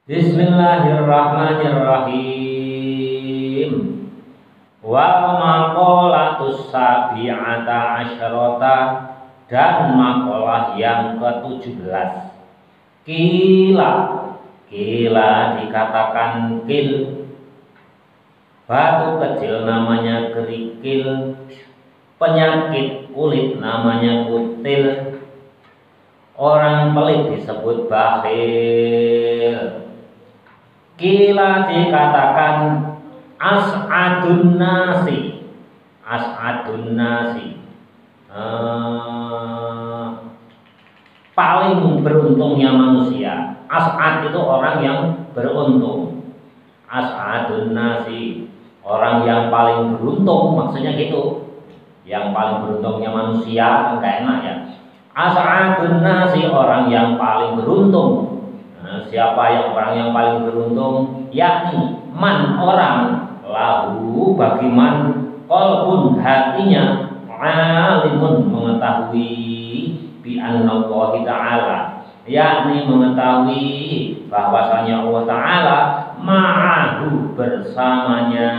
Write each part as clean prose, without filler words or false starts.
Bismillahirrahmanirrahim. Wal maqalatus sabi'ata asyrata, dan maqalah yang ke-17. Kila dikatakan kil, batu kecil namanya kerikil, penyakit kulit namanya kutil, orang pelit disebut bakhil. Kila dikatakan as'adun nasi, paling beruntungnya manusia. As'ad itu orang yang beruntung. As'adun nasi, orang yang paling beruntung, maksudnya gitu. Yang paling beruntungnya manusia, enggak enak ya. As'adun nasi, orang yang paling beruntung. Siapa orang yang paling beruntung? Yakni man, orang, lahu bagi man, qalbun hatinya, alimun mengetahui, bi annallahi ta'ala, yakni mengetahui bahwasanya Allah Ta'ala ma'ahu, bersamanya.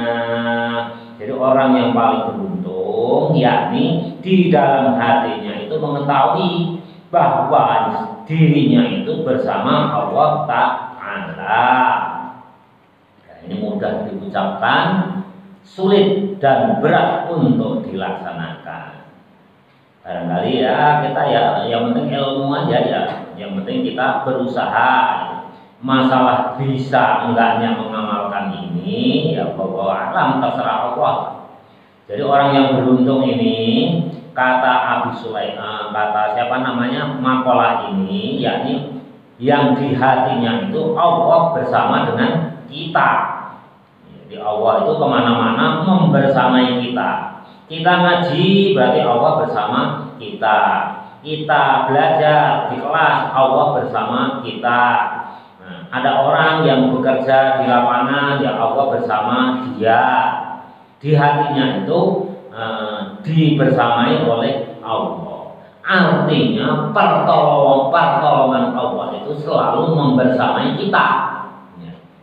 Jadi orang yang paling beruntung yakni di dalam hatinya itu mengetahui bahwa dirinya itu bersama Allah Ta'ala. Nah, ini mudah diucapkan, sulit dan berat untuk dilaksanakan. Barangkali ya kita yang penting ilmu aja ya, yang penting kita berusaha. Masalah bisa enggaknya mengamalkan ini ya bahwa alam terserah Allah. Jadi orang yang beruntung ini, kata Abi Sulaiman, kata siapa namanya, makalah ini yakni yang di hatinya itu Allah bersama dengan kita. Jadi Allah itu kemana-mana membersamai kita. Kita ngaji berarti Allah bersama kita. Kita belajar di kelas, Allah bersama kita. Nah, ada orang yang bekerja di lapangan, ya Allah bersama dia. Di hatinya itu dibersamai oleh Allah. Artinya pertolongan Allah itu selalu membersamai kita.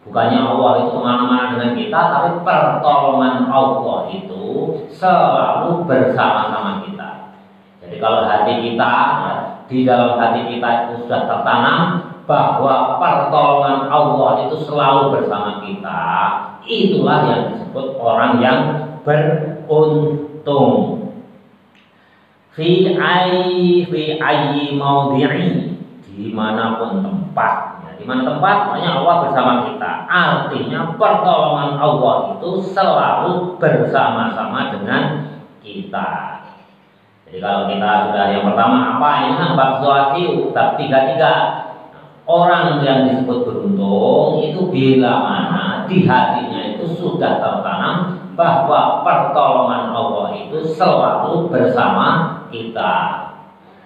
Bukannya Allah itu kemana-mana dengan kita, tapi pertolongan Allah itu selalu bersama-sama kita. Jadi kalau hati kita, di dalam hati kita itu sudah tertanam bahwa pertolongan Allah itu selalu bersama kita, itulah yang disebut orang yang beruntung. Fi ayyi maudhi'i, dimanapun tempat. Di mana tempat, makanya Allah bersama kita. Artinya pertolongan Allah itu selalu bersama-sama dengan kita. Jadi kalau kita sudah yang pertama apa ini kan bab zuatiu, bab 33. Orang yang disebut beruntung itu bila mana di hatinya itu sudah tertanam bahwa pertolongan Allah itu selalu bersama kita.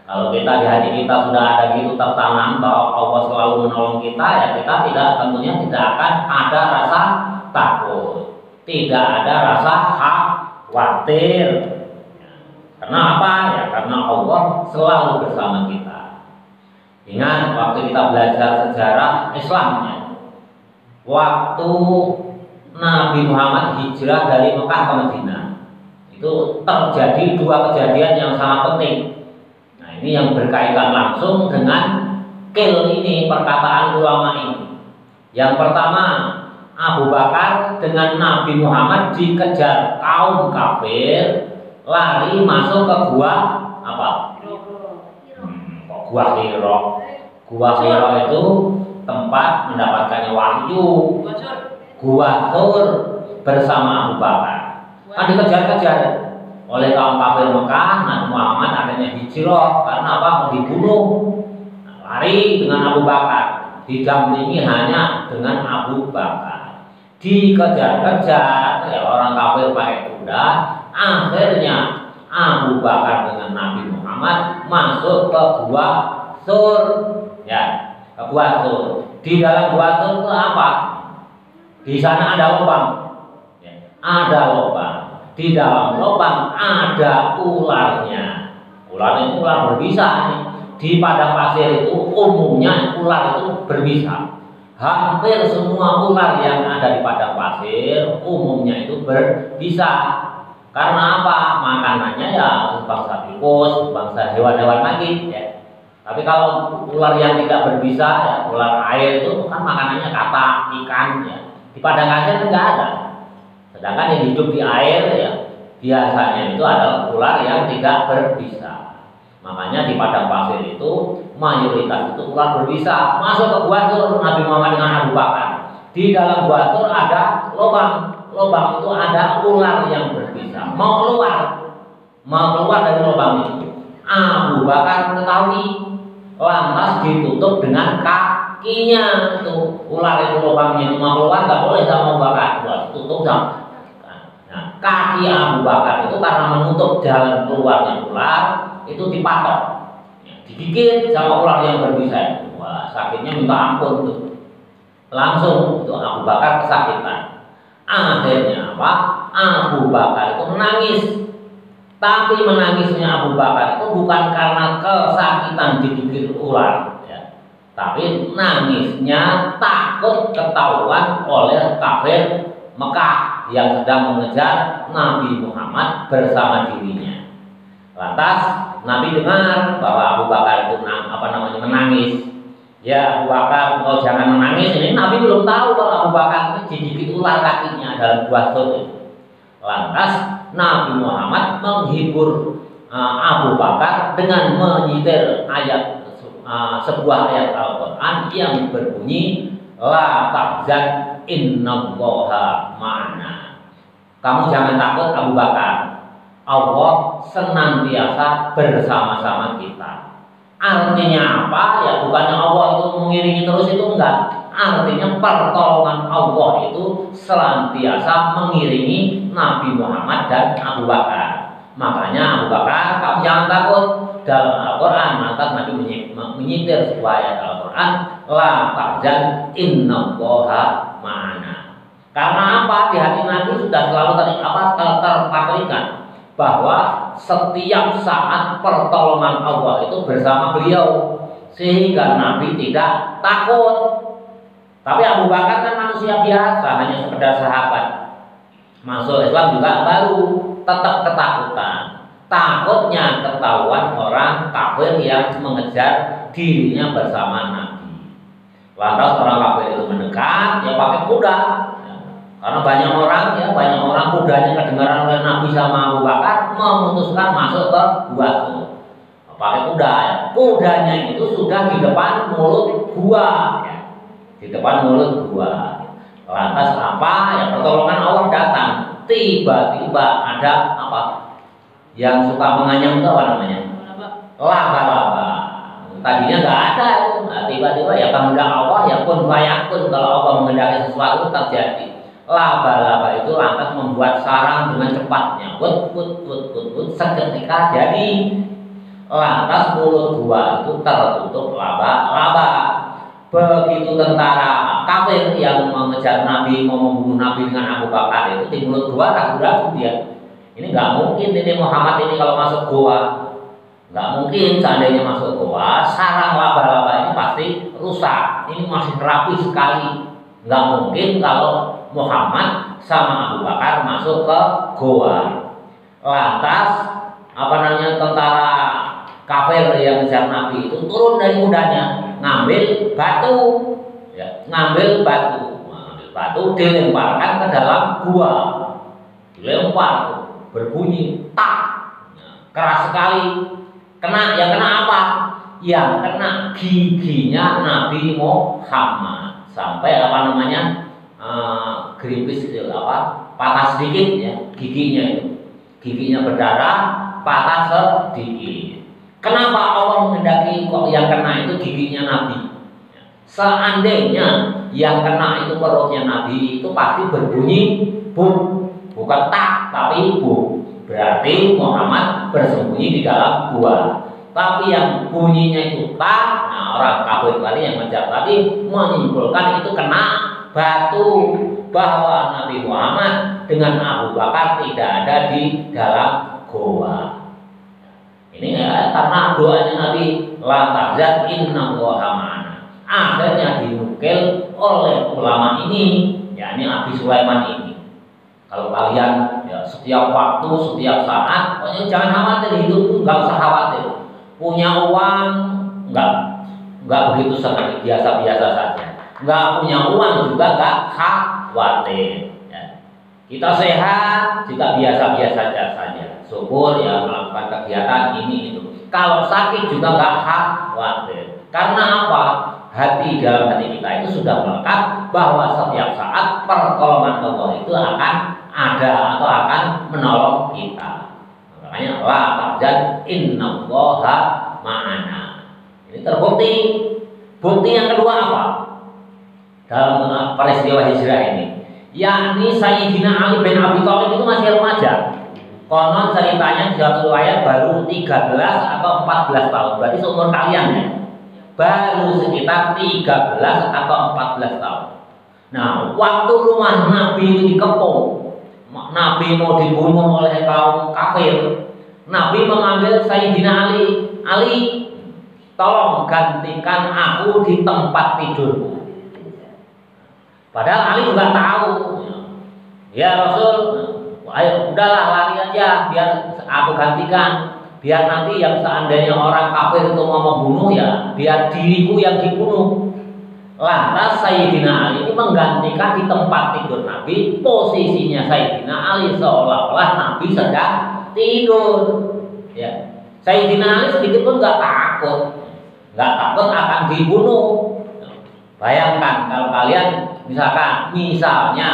Kalau kita di hati kita sudah ada gitu tertanam bahwa Allah selalu menolong kita, ya kita tentunya tidak akan ada rasa takut, tidak ada rasa khawatir. Karena apa? Ya karena Allah selalu bersama kita. Ingat waktu kita belajar sejarah Islamnya, waktu Nabi Muhammad hijrah dari Mekah ke Madinah, itu terjadi dua kejadian yang sangat penting. Nah ini yang berkaitan langsung dengan kil ini, perkataan ulama ini. Yang pertama, Abu Bakar dengan Nabi Muhammad dikejar kaum kafir, lari masuk ke gua apa? Gua Hira. Gua Hira itu tempat mendapatkannya wahyu. Gua Tur bersama Abu Bakar. Kan dikejar-kejar oleh kaum kafir Mekah. Nabi Muhammad akhirnya hijrah karena apa? Mau dibunuh. Lari dengan Abu Bakar, didampingi hanya dengan Abu Bakar. Dikejar-kejar ya orang kafir pakai kuda. Akhirnya Abu Bakar dengan Nabi Muhammad masuk ke gua Sur, ya, ke gua Sur. Di dalam gua Sur itu apa? Di sana ada lubang, ya, ada lubang. Di dalam lubang ada ularnya. Ular itu ular berbisa. Di padang pasir itu umumnya ular itu berbisa. hampir semua ular yang ada di padang pasir umumnya itu berbisa. Karena apa? Makanannya ya bangsa tikus, bangsa hewan-hewan lagi ya. Tapi kalau ular yang tidak berbisa ya, ular air itu kan makanannya katak, ikan ya. Di padang pasir enggak ada. Sedangkan yang hidup di air ya biasanya itu adalah ular yang tidak berbisa. Makanya di padang pasir itu mayoritas itu ular berbisa. Masuk ke Gua Sur Nabi Muhammad dengan Abu Bakar. Di dalam Gua Sur ada lubang. Lubang itu ada ular yang berbisa. Mau keluar dari lubang itu. Abu Bakar mengetahui, lantas ditutup dengan kakinya itu. Ular itu lubangnya itu mau keluar nggak boleh sama Abu Bakar. Tutup sama. Nah, kaki Abu Bakar itu karena menutup jalan keluarnya ular itu dipatok, digigit sama ular yang berbisa itu. Wah, sakitnya minta ampun tuh. Langsung itu Abu Bakar kesakitan. Akhirnya apa? Abu Bakar itu menangis. Tapi menangisnya Abu Bakar itu bukan karena kesakitan digigit ular, ya. Tapi nangisnya takut ketahuan oleh kafir Mekah yang sedang mengejar Nabi Muhammad bersama dirinya. Lantas Nabi dengar bahwa Abu Bakar itu menangis. Ya Abu Bakar, kau jangan menangis. Ini Nabi belum tahu kalau Abu Bakar itu digigit ular kakinya dalam Gua Sur. Lantas Nabi Muhammad menghibur Abu Bakar dengan menyitir sebuah ayat Al-Quran yang berbunyi la tahzan innallaha ma'ana. Kamu jangan takut Abu Bakar, Allah senantiasa bersama-sama kita. Artinya apa? Ya bukannya Allah itu mengiringi terus, itu enggak. Artinya pertolongan Allah itu senantiasa mengiringi Nabi Muhammad dan Abu Bakar. Makanya Abu Bakar, kamu jangan takut. Dalam Al-Quran lantas Nabi menyitir sebuah ayat Al-Quran, la tahzan innallaha ma'ana. Karena apa? Di hati Nabi sudah selalu terpatrikan bahwa setiap saat pertolongan Allah itu bersama beliau, sehingga Nabi tidak takut. Tapi Abu Bakar kan manusia biasa, hanya sekedar sahabat. Masuk Islam juga baru, tetap ketakutan. Takutnya ketahuan orang kafir yang mengejar dirinya bersama Nabi. Lantas orang kafir itu mendekat, ya pakai kuda. Karena banyak orang kudanya kedengaran oleh Nabi sama Abu Bakar, memutuskan masuk ke Gua Sur. Pakai kuda ya. Kudanya itu sudah di depan mulut gua ya. Di depan mulut gua. Lantas apa? Ya pertolongan Allah datang. Tiba-tiba ada apa? Yang suka menganyam itu apa namanya? Laba-laba. Tadinya nggak ada itu. Nah, tiba-tiba ya kehendak Allah ya kun fayakun. Kalau Allah menghendaki sesuatu terjadi. Laba-laba itu lantas membuat sarang dengan cepatnya. Seketika jadi. Lantas mulut gua itu tertutup laba-laba. Begitu tentara kafir yang mengejar Nabi, mau membunuh Nabi dengan Abu Bakar itu di mulut gua ragu-ragu dia. Ini nggak mungkin ini Muhammad ini kalau masuk gua. Nggak mungkin seandainya masuk gua, sarang laba-laba ini pasti rusak. Ini masih rapi sekali. Nggak mungkin kalau Muhammad sama Abu Bakar masuk ke gua. Lantas tentara kafir yang ngejar Nabi itu turun dari kudanya, ngambil batu, ya, ngambil batu dilemparkan ke dalam gua, dilempar, berbunyi tak, ya, keras sekali, kena apa? Yang kena giginya Nabi Muhammad sampai geripis itu patah sedikit ya giginya berdarah, patah sedikit. Kenapa Allah menghendaki kok yang kena itu giginya Nabi? Seandainya yang kena itu perutnya Nabi itu pasti berbunyi bu, bukan tak tapi bu. Berarti Muhammad bersembunyi di dalam gua. Tapi yang bunyinya itu tak, nah orang kafir tadi yang mengejar tadi menyimpulkan itu kena batu, bahwa Nabi Muhammad dengan Abu Bakar tidak ada di dalam gua. Ini ya, karena doanya Nabi la tahzan innallaha ma'ana. Akhirnya dinukil oleh ulama ini, yakni Abi Sulaiman ini. Kalau kalian ya setiap waktu, setiap saat, pokoknya jangan khawatir, hidup itu nggak usah khawatir. Punya uang nggak begitu senang, biasa-biasa saja. Nggak punya uang juga nggak khawatir. Ya. Kita sehat juga biasa-biasa saja. Syukur ya melakukan kegiatan ini itu. Kalau sakit juga nggak khawatir. Karena apa? Hati dalam hati kita itu sudah melekat bahwa setiap saat pertolongan Allah itu akan ada atau akan menolong kita. Makanya la tahzan innallaha ma'ana. Ini terbukti. Bukti yang kedua apa? Dalam peristiwa hijrah ini, yakni Sayyidina Ali bin Abi Thalib itu masih remaja. Konon ceritanya di satu riwayat baru 13 atau 14 tahun. Berarti seumur kalian ya. Baru sekitar 13 atau 14 tahun. Nah, waktu rumah Nabi itu dikepung, Nabi mau dibunuh oleh kaum kafir, Nabi memanggil Sayyidina Ali, Ali, tolong gantikan aku di tempat tidurku. Padahal Ali juga tahu, ya Rasul, ayo udahlah lari aja, biar aku gantikan. Biar nanti yang seandainya orang kafir itu mau membunuh ya, biar diriku yang dibunuh. Lantas Sayyidina Ali ini menggantikan di tempat tidur Nabi. Posisinya Sayyidina Ali seolah-olah Nabi sedang tidur. Ya, Sayyidina Ali sedikit pun nggak takut akan dibunuh. Bayangkan kalau kalian misalnya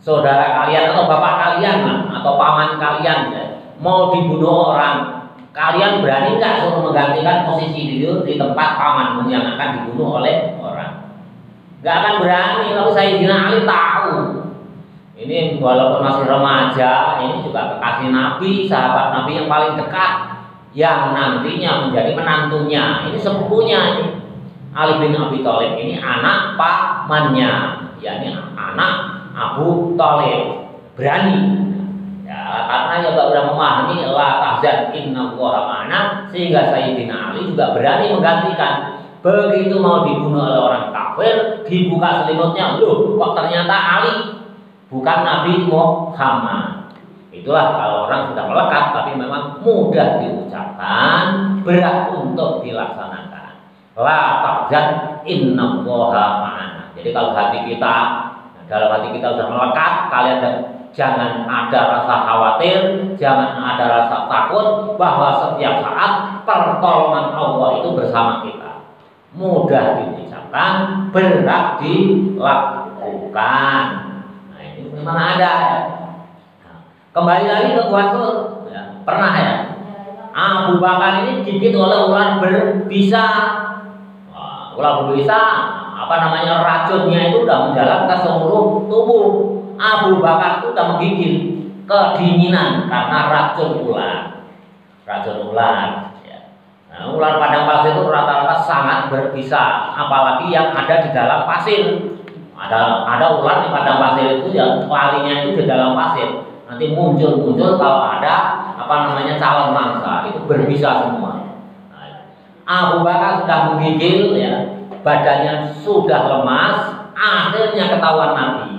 saudara kalian atau bapak kalian atau paman kalian ya, mau dibunuh orang, kalian berani nggak suruh menggantikan posisi tidur di tempat pamanmu yang akan dibunuh oleh orang? Nggak akan berani. Lalu Sayyidina Ali tahu ini walaupun masih remaja, ini juga kekasih Nabi, sahabat Nabi yang paling dekat, yang nantinya menjadi menantunya, ini sepupunya ini. Ali bin Abi Thalib ini anak pamannya, yakni anak Abu Thalib. Berani. Karena ya udah memahami la tahzan innallaha ma'ana, sehingga Sayyidina Ali juga berani menggantikan. Begitu mau dibunuh oleh orang kafir, dibuka selimutnya, loh kok ternyata Ali, bukan Nabi Muhammad. Itulah kalau orang sudah melekat tapi memang mudah diucapkan, berat untuk dilaksanakan. La tahzan innallaha ma'ana. Jadi kalau dalam hati kita sudah melekat, kalian jangan ada rasa khawatir, jangan ada rasa takut bahwa setiap saat pertolongan Allah itu bersama kita. Mudah diucapkan, berat dilakukan. Nah, ini memang ada ya. Nah, kembali lagi ke Rasul ya. Pernah ya Abu Bakar ini digigit oleh ular berbisa. Ular berbisa racunnya itu udah menjalar ke seluruh tubuh. Abu Bakar itu sudah menggigil, kedinginan karena racun ular. Ya. Nah, ular padang pasir itu rata-rata sangat berbisa, apalagi yang ada di dalam pasir. Ada ular di padang pasir itu ya larinya itu di dalam pasir. Nanti muncul kalau ada calon mangsa itu berbisa semua. Nah, Abu Bakar sudah menggigil ya, badannya sudah lemas, akhirnya ketahuan Nabi.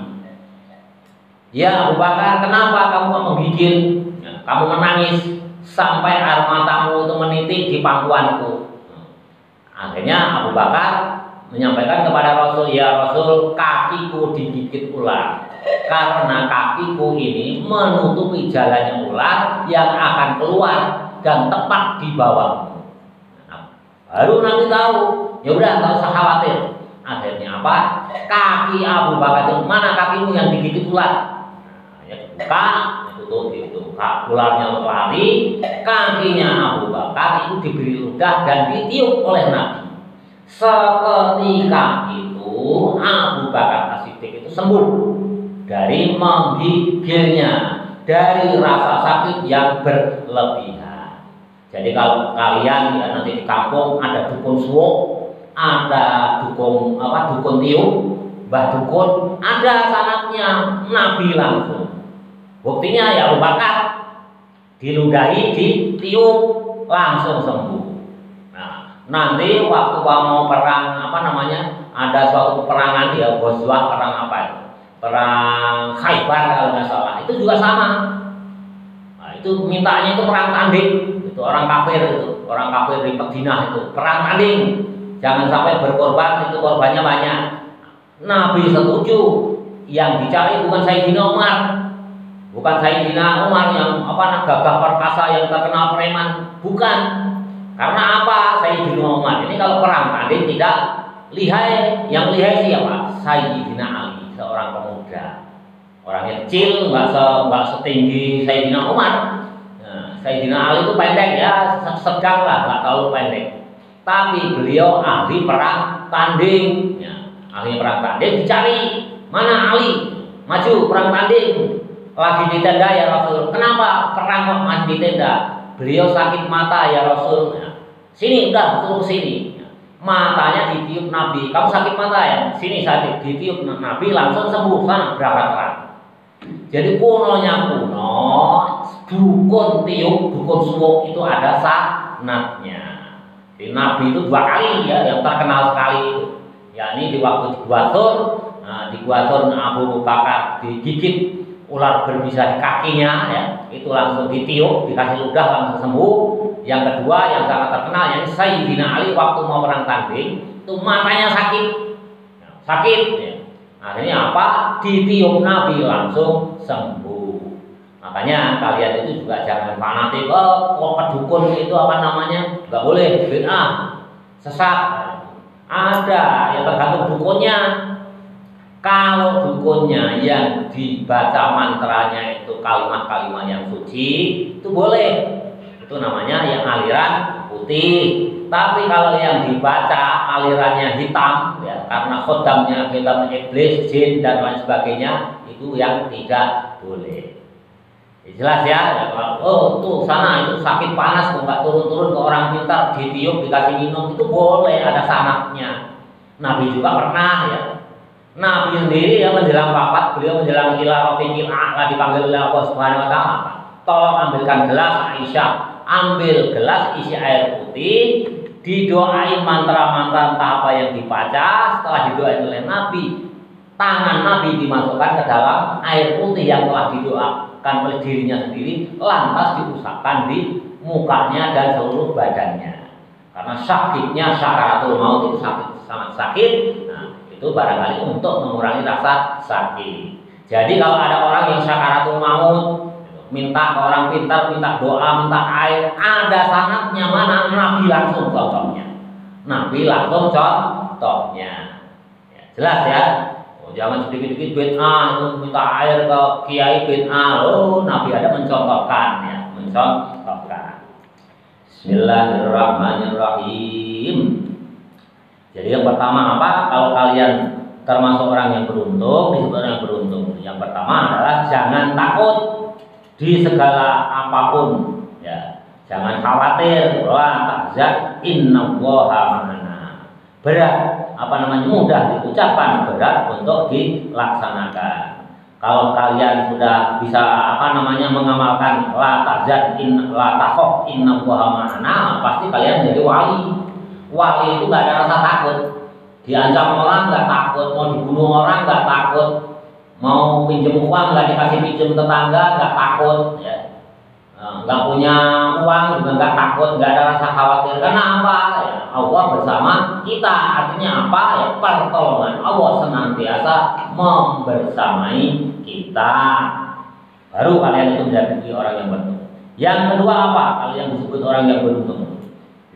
Ya Abu Bakar, kenapa kamu menggigil? Ya, kamu menangis sampai air matamu itu menitik di pangkuanku. Akhirnya Abu Bakar menyampaikan kepada Rasul, ya Rasul, kakiku digigit ular. Karena kakiku ini menutupi jalannya ular yang akan keluar dan tepat di bawahmu. Nah, baru Nabi tahu, ya udah nggak usah khawatir. Akhirnya apa? Kaki Abu Bakar itu, mana kakimu yang digigit ular? Dibuka, dibuka, ularnya lari, kakinya Abu Bakar itu diberi ludah dan ditiup oleh Nabi. Seketika itu Abu Bakar As-Siddiq itu sembuh dari menggigilnya, dari rasa sakit yang berlebihan. Jadi kalau kalian ya, nanti di kampung ada dukun suwuk, ada dukun tiup, mbah dukun, ada sanatnya Nabi langsung. Buktinya ya Abu Bakar diludahi, ditiup, langsung sembuh. Nah, nanti waktu mau perang ada suatu peperangan ya, Ghazwah, perang apa itu? Perang Khaybar kalau nggak salah. Itu juga sama. Nah, itu mintanya itu perang tanding. Itu orang kafir di Madinah itu perang tanding. Jangan sampai berkorban, itu korbannya banyak. Nabi setuju. Yang dicari bukan Sayyidina Umar. Bukan Sayyidina Umar yang gagah perkasa yang terkenal preman. Bukan. Karena apa? Sayyidina Umar ini kalau perang tanding tidak lihai. Yang lihai siapa? Sayyidina Ali, seorang pemuda. Orangnya kecil, nggak setinggi Sayyidina Umar. Nah, Sayyidina Ali itu pendek ya, sedang lah, nggak terlalu pendek. Tapi beliau ahli perang tanding. Ya, ahli perang tanding dicari. Mana Ali? Maju perang tanding. Lagi di tenda ya Rasul. Kenapa perang kok masih di tenda? Beliau sakit mata ya Rasul. Sini udah suruh sini. Matanya ditiup Nabi. Kamu sakit mata ya? Sini sakit. Ditiup Nabi langsung sembuh, sana berangkat perang. Jadi kunonya kuno, dukun tiup, dukun suwuk itu ada sanatnya. Di Nabi itu 2 kali ya yang terkenal sekali itu. Yakni di waktu di Ghuathur, di Ghuathur Abu Bakar digigit ular berbisa di kakinya ya, itu langsung ditiup, dikasih ludah langsung sembuh. Yang kedua yang sangat terkenal yang Sayyidina Ali waktu mau perang tanding itu matanya sakit ya. Akhirnya apa? Ditiup Nabi langsung sembuh. Makanya kalian itu juga jangan fanatik. Kok kedukun itu nggak boleh, bid'ah, sesat. Ada yang tergantung dukunnya. Kalau dukunnya yang dibaca mantranya itu kalimat-kalimat yang suci, itu boleh. Itu namanya yang aliran putih. Tapi kalau yang dibaca alirannya hitam, ya, karena khodamnya hitam iblis, jin dan lain sebagainya, itu yang tidak boleh. Jelas ya, tuh sana itu sakit panas kok nggak turun-turun ke orang pintar, ditiup dikasih minum, itu boleh, ada sanatnya. Nabi juga pernah ya. Nabi sendiri yang menjelang wafat, beliau menjelang ila rafiqil a'la dipanggil oleh Allah Subhanahu wa taala. Tolong ambilkan gelas Aisyah, ambil gelas isi air putih, didoain mantra-mantra entah apa yang dibaca. Setelah didoain oleh Nabi, tangan Nabi dimasukkan ke dalam air putih yang telah didoakan oleh dirinya sendiri, lantas diusapkan di mukanya dan seluruh badannya. Karena sakitnya sakaratul maut itu sangat sakit. Itu barangkali untuk mengurangi rasa sakit. Jadi kalau ada orang yang sakaratul maut, minta ke orang pintar, minta doa, minta air, ada sanatnya mana? Nabi langsung contohnya. Nabi langsung contohnya. Ya, jelas ya. Jangan sedikit-sedikit bid'ah itu minta air ke kiai bid'ah. Nabi ada mencontohkan ya, mencontohkan. Bismillahirrahmanirrahim. Jadi yang pertama apa? Kalau kalian termasuk orang yang beruntung, disebut orang yang beruntung. Yang pertama adalah jangan takut di segala apapun. Ya, jangan khawatir. La tahzan, innallaha ma'ana. Berat, mudah diucapkan, berat untuk dilaksanakan. Kalau kalian sudah bisa mengamalkan la tahzan, la takhaf, innallaha ma'ana, pasti kalian jadi wali. Wali itu gak ada rasa takut. Diancam orang gak takut, mau dibunuh orang gak takut, mau pinjam uang gak dikasih pinjam tetangga gak takut ya. Gak punya uang juga gak takut, gak ada rasa khawatir. Karena apa? Ya, Allah bersama kita. Artinya apa? Ya, pertolongan Allah senantiasa membersamai kita. Baru kalian itu menjadi orang yang beruntung. Yang kedua apa? Kalian disebut orang yang beruntung.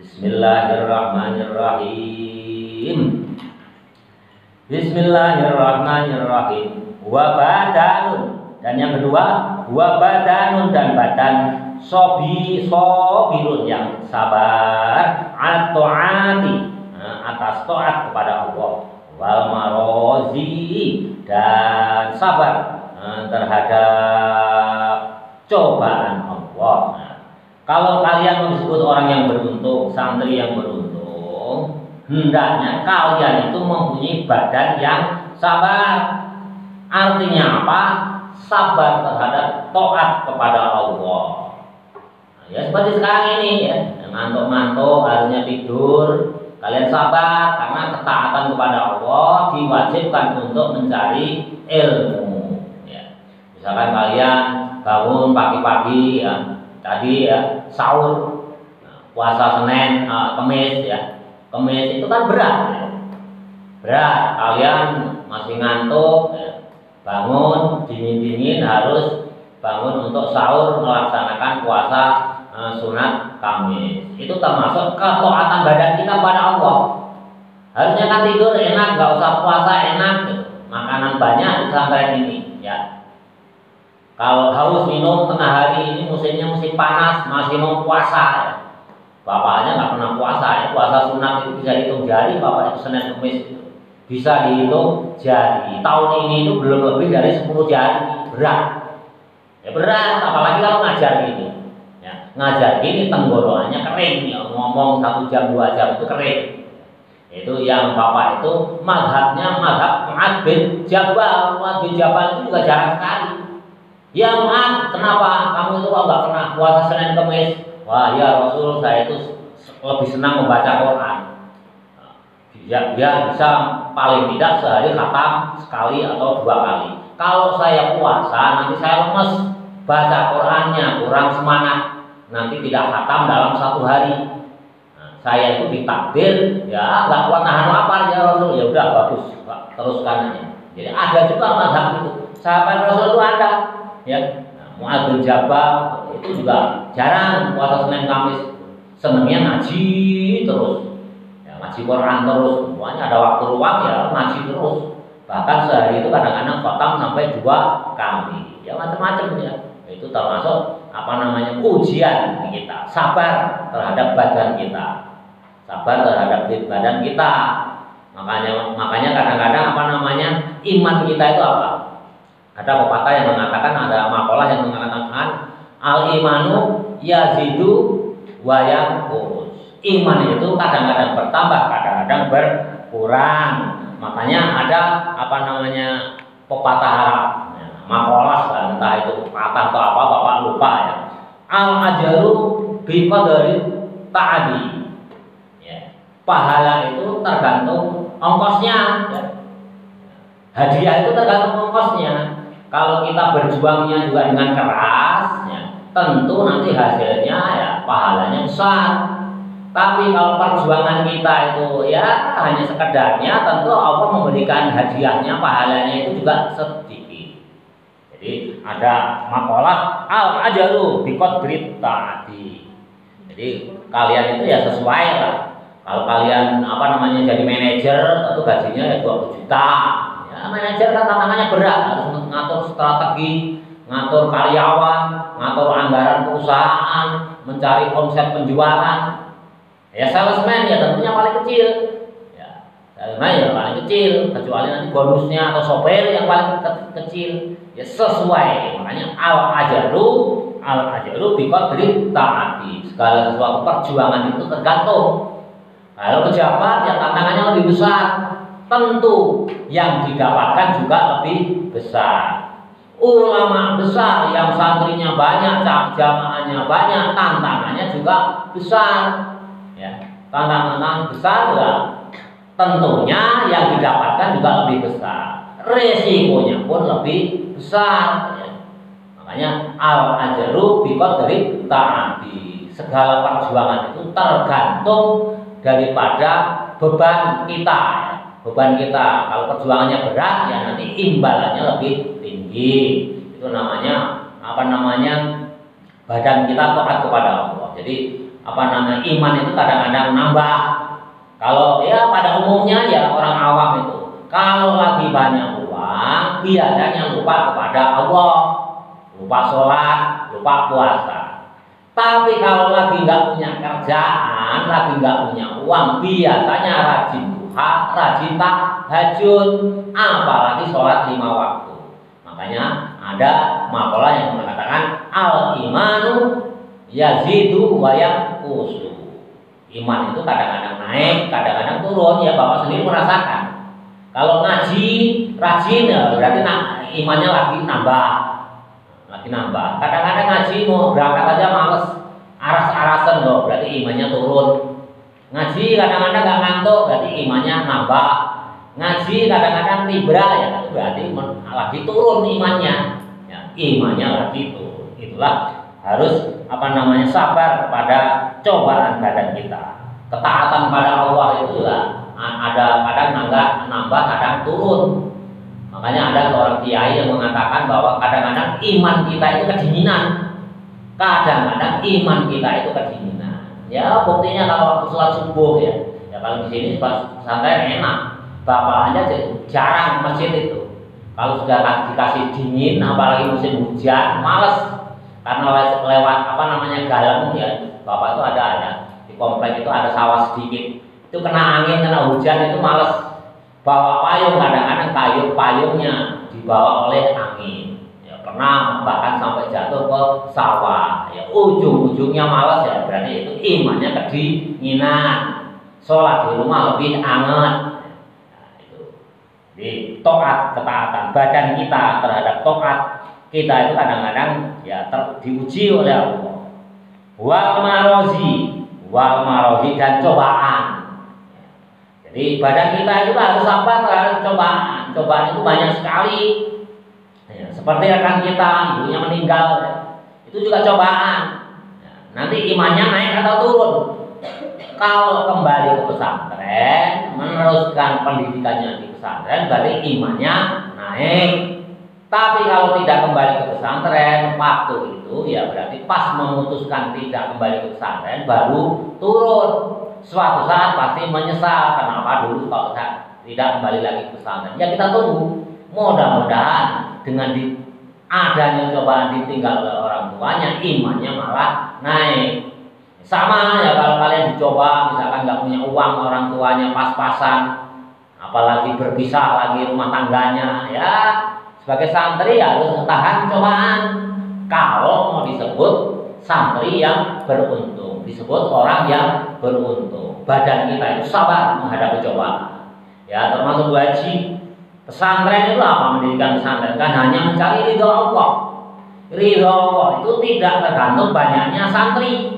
Bismillahirrahmanirrahim. Bismillahirrahmanirrahim. Wa badanun, dan yang kedua wa badanun, dan badan sobirun yang sabar at-ta'ati, atas taat kepada Allah, wal marozi, dan sabar terhadap cobaan Allah. Kalau kalian disebut orang yang beruntung, santri yang beruntung, hendaknya kalian itu mempunyai badan yang sabar. Artinya apa? Sabar terhadap taat kepada Allah. Ya seperti sekarang ini ya, ngantuk-ngantuk, harusnya tidur, Kalian sabar karena ketaatan kepada Allah diwajibkan untuk mencari ilmu. Ya. Misalkan kalian bangun pagi-pagi ya, tadi ya sahur, puasa Senin, Kamis ya. Kamis itu kan berat ya. Berat, kalian masih ngantuk ya. Bangun dingin-dingin harus bangun untuk sahur melaksanakan puasa sunat Kamis. Itu termasuk ketaatan badan kita pada Allah. Harusnya kan tidur enak, nggak usah puasa enak gitu. Makanan banyak di pesantren ini ya. Kalau haus minum tengah hari ini musimnya musim panas masih mau puasa ya. Bapaknya nggak pernah puasa ya. Puasa sunat itu bisa dihitung jari, bapak itu Senin Kamis itu bisa dihitung jari. Tahun ini itu belum lebih dari 10 jari. Berat ya, berat apalagi kalau ngajar gitu ya. Ngajar gini tenggorokannya kering ya, ngomong 1 jam 2 jam itu kering. Itu yang bapak itu mazhabnya mazhab Mu'adz bin Jabal. Mu'adz bin Jabal itu juga jarang sekali. Ya Mu'adz, kenapa kamu itu kok nggak pernah puasa Senin Kamis? Wah ya Rasul, saya itu lebih senang membaca Quran. Ya bisa paling tidak sehari khatam sekali atau 2 kali. Kalau saya puasa nanti saya lemes, baca Qurannya kurang semangat, nanti tidak khatam dalam 1 hari. Saya itu ditakdir ya nggak kuat nahan lapar ya Rasul, ya udah bagus teruskan aja. Jadi ada juga mazhab itu, sahabat Rasul itu ada ya. Mu'adz bin Jabal itu juga jarang puasa Senin Kamis, senengnya ngaji terus ya, ngaji Quran terus, pokoknya ada waktu luang ya ngaji terus, bahkan sehari itu kadang-kadang khatam sampai 2 kali ya, macam-macam ya. Itu termasuk ujian kita, sabar terhadap badan kita, sabar terhadap badan kita. Makanya kadang-kadang iman kita itu apa? Ada pepatah yang mengatakan, ada makalah yang mengatakan al-imanu yazidu wa yanqus. Iman itu kadang-kadang bertambah, kadang-kadang berkurang. Makanya ada pepatah Arab, makalah entah itu pepatah atau apa, bapak lupa ya. Al-ajaru bi qadari ta'adi. Pahala itu tergantung ongkosnya ya. Hadiah itu tergantung ongkosnya. Kalau kita berjuangnya juga dengan keras ya, tentu nanti hasilnya ya pahalanya besar. Tapi kalau perjuangan kita itu ya hanya sekedarnya, tentu Allah memberikan hadiahnya, pahalanya itu juga sedikit. Jadi ada makalah al-ajaru bi qadri ta'ati. Jadi kalian itu ya sesuai lah. Kalau kalian jadi manajer, tentu gajinya ya 20 juta. Ya, manajer kan tantangannya berat, harus ngatur strategi, ngatur karyawan, ngatur anggaran perusahaan, mencari omset penjualan. Ya salesman ya tentunya paling kecil. Ya, salesman ya paling kecil, kecuali nanti bonusnya atau sopir yang paling kecil. Ya sesuai. Makanya al-ajaru bi qadri ta'ati. Segala sesuatu perjuangan itu tergantung. Kalau pejabat yang tantangannya lebih besar, tentu yang didapatkan juga lebih besar. Ulama besar yang santrinya banyak, jamaahnya banyak, tantangannya juga besar. Ya, tantangan besar ya, tentunya yang didapatkan juga lebih besar. Resikonya pun lebih besar. Ya. Makanya al-ajaru bi qadri ta'ati. Segala perjuangan itu tergantung daripada beban kita ya. Beban kita kalau perjuangannya berat ya nanti imbalannya lebih tinggi. Itu namanya badan kita taat kepada Allah. Jadi iman itu kadang-kadang nambah. Kalau ya pada umumnya ya orang awam itu kalau lagi banyak uang biasanya lupa kepada Allah, lupa sholat, lupa puasa. Tapi kalau lagi nggak punya kerjaan, lagi nggak punya uang, biasanya rajin duha, rajin tahajud, apalagi sholat 5 waktu. Makanya ada makalah yang mengatakan al-imanu yazidu wa yanqusu. Iman itu kadang-kadang naik, kadang-kadang turun. Ya Bapak sendiri merasakan. Kalau ngaji rajin ya berarti imannya lagi nambah. Kadang-kadang ngaji mau berangkat aja males, aras-arasan loh, berarti imannya turun. Ngaji kadang-kadang nggak ngantuk, berarti imannya nambah. Ngaji kadang-kadang tibra, ya berarti lagi turun imannya. Ya, imannya lagi turun. Itulah harus sabar pada cobaan badan kita. Ketaatan pada Allah itu juga ada kadang nambah, kadang turun. Makanya ada seorang kiai yang mengatakan bahwa kadang-kadang iman kita itu kedinginan, kadang-kadang iman kita itu kedinginan. Ya buktinya kalau waktu sholat subuh ya kalau di sini pesantren enak, bapak aja jarang masjid itu. Kalau sudah dikasih dingin, apalagi musim hujan, males karena lewat galang ya. Bapak itu ada di komplek itu ada sawah sedikit, itu kena angin, kena hujan itu males bawa payung, kadang-kadang payungnya dibawa oleh angin. Ya, pernah bahkan sampai jatuh ke sawah. Ya, ujung-ujungnya malas ya, berarti itu imannya kedinginan. Sholat di rumah lebih hangat. Nah, itu. Jadi ketaatan badan kita terhadap taat kita itu kadang-kadang ya diuji oleh Allah. Wal marozi dan cobaan. Jadi badan kita itu harus sabar terhadap cobaan. Cobaan itu banyak sekali. Ya, seperti rekan kita, ibunya meninggal, itu juga cobaan. Ya, nanti imannya naik atau turun. Kalau kembali ke pesantren, meneruskan pendidikannya di pesantren, berarti imannya naik. Tapi kalau tidak kembali ke pesantren, waktu itu ya berarti pas memutuskan tidak kembali ke pesantren, baru turun. Suatu saat pasti menyesal kenapa dulu kalau tidak kembali lagi ke pesantren. Ya kita tunggu. Mudah-mudahan dengan adanya cobaan ditinggal oleh orang tuanya, imannya malah naik. Sama ya kalau kalian dicoba, misalkan nggak punya uang, orang tuanya pas-pasan, apalagi berpisah lagi rumah tangganya, ya sebagai santri harus tahan cobaan. Kalau mau disebut santri yang beruntung, disebut orang yang beruntung, badan kita itu sabar menghadapi cobaan. Ya termasuk wajib pesantren itu apa? Mendirikan pesantren kan hanya mencari ridho Allah. Ridho Allah itu tidak tergantung banyaknya santri.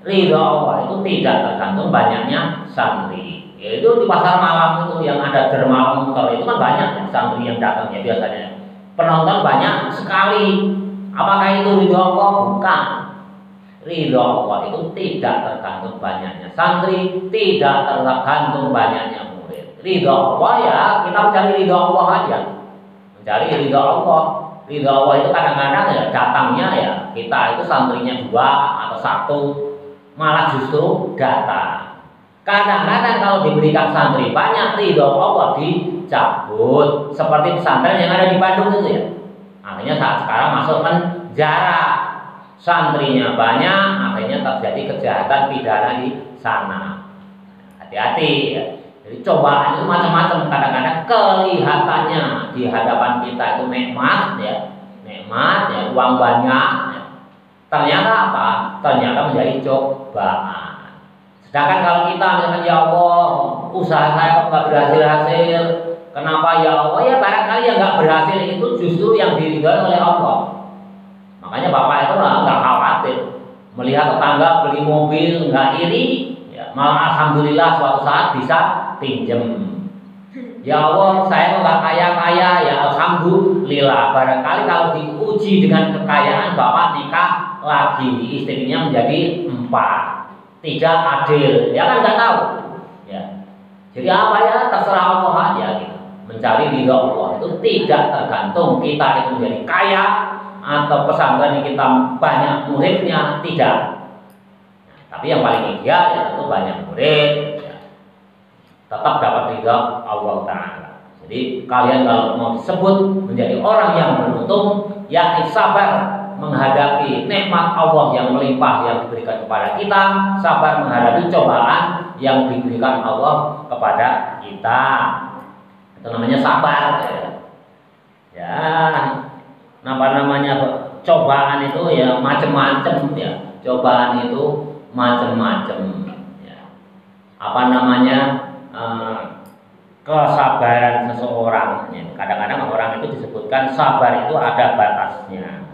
Ridho Allah itu tidak tergantung banyaknya santri. Yaitu di pasar malam itu yang ada dermaga motor itu kan banyak ya, santri yang datang ya biasanya. Penonton banyak sekali. Apakah itu ridho Allah? Bukan. Ridho Allah itu tidak tergantung banyaknya santri, tidak tergantung banyaknya murid. Ridho Allah ya kita mencari ridho Allah aja. Mencari ridho Allah. Ridho Allah itu kadang-kadang ya datangnya ya kita itu santrinya 2 atau 1, malah justru datang. Kadang-kadang kalau diberikan santri banyak, ridho Allah dicabut. Seperti pesantren yang ada di Bandung itu ya. Akhirnya saat sekarang masuk penjara. Santrinya banyak, akhirnya terjadi kejahatan pidana di sana. Hati-hati ya. Jadi cobaan itu macam-macam. Kadang-kadang kelihatannya di hadapan kita itu nikmat ya, uang banyak. Ya. Ternyata apa? Ternyata menjadi cobaan. Sedangkan kalau kita misalkan ya Allah, usaha saya kok nggak berhasil-hasil, kenapa ya Allah? Ya barangkali yang nggak berhasil itu justru yang diridhoi oleh Allah. Makanya bapak itu nggak khawatir melihat tetangga beli mobil, nggak iri, ya, malah alhamdulillah suatu saat bisa pinjem. Ya Allah, saya kok nggak kaya-kaya, ya alhamdulillah. Barangkali kalau diuji dengan kekayaan, bapak nikah lagi, istrinya menjadi 4, tidak adil, ya kan nggak tahu. Ya, jadi apa ya terserah Allah aja. Gitu. Mencari ridho Allah itu tidak tergantung kita itu menjadi kaya atau pesantren yang kita banyak muridnya, tidak. Tapi yang paling ideal ya tentu banyak murid, ya, tetap dapat ridha Allah Ta'ala. Jadi kalian kalau mau disebut menjadi orang yang beruntung, yakni sabar menghadapi nikmat Allah yang melimpah yang diberikan kepada kita, sabar menghadapi cobaan yang diberikan Allah kepada kita. Itu namanya sabar. Ya, cobaan itu ya macam-macam ya. Cobaan itu macam-macam. Ya. Kesabaran seseorang. Ya. Kadang-kadang orang itu disebutkan sabar itu ada batasnya.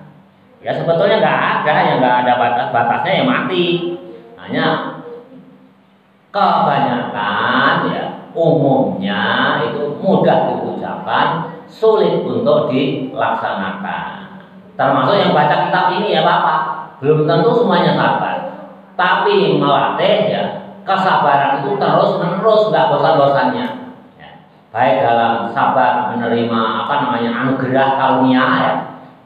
Ya sebetulnya nggak ada yang nggak ada batasnya ya mati. Hanya kebanyakan ya umumnya itu mudah diucapkan, sulit untuk dilaksanakan. Termasuk yang baca kitab ini ya Bapak, belum tentu semuanya sabar, tapi melatih ya kesabaran itu terus menerus, nggak bosan-bosannya. Ya. Baik dalam sabar menerima anugerah karunia ya,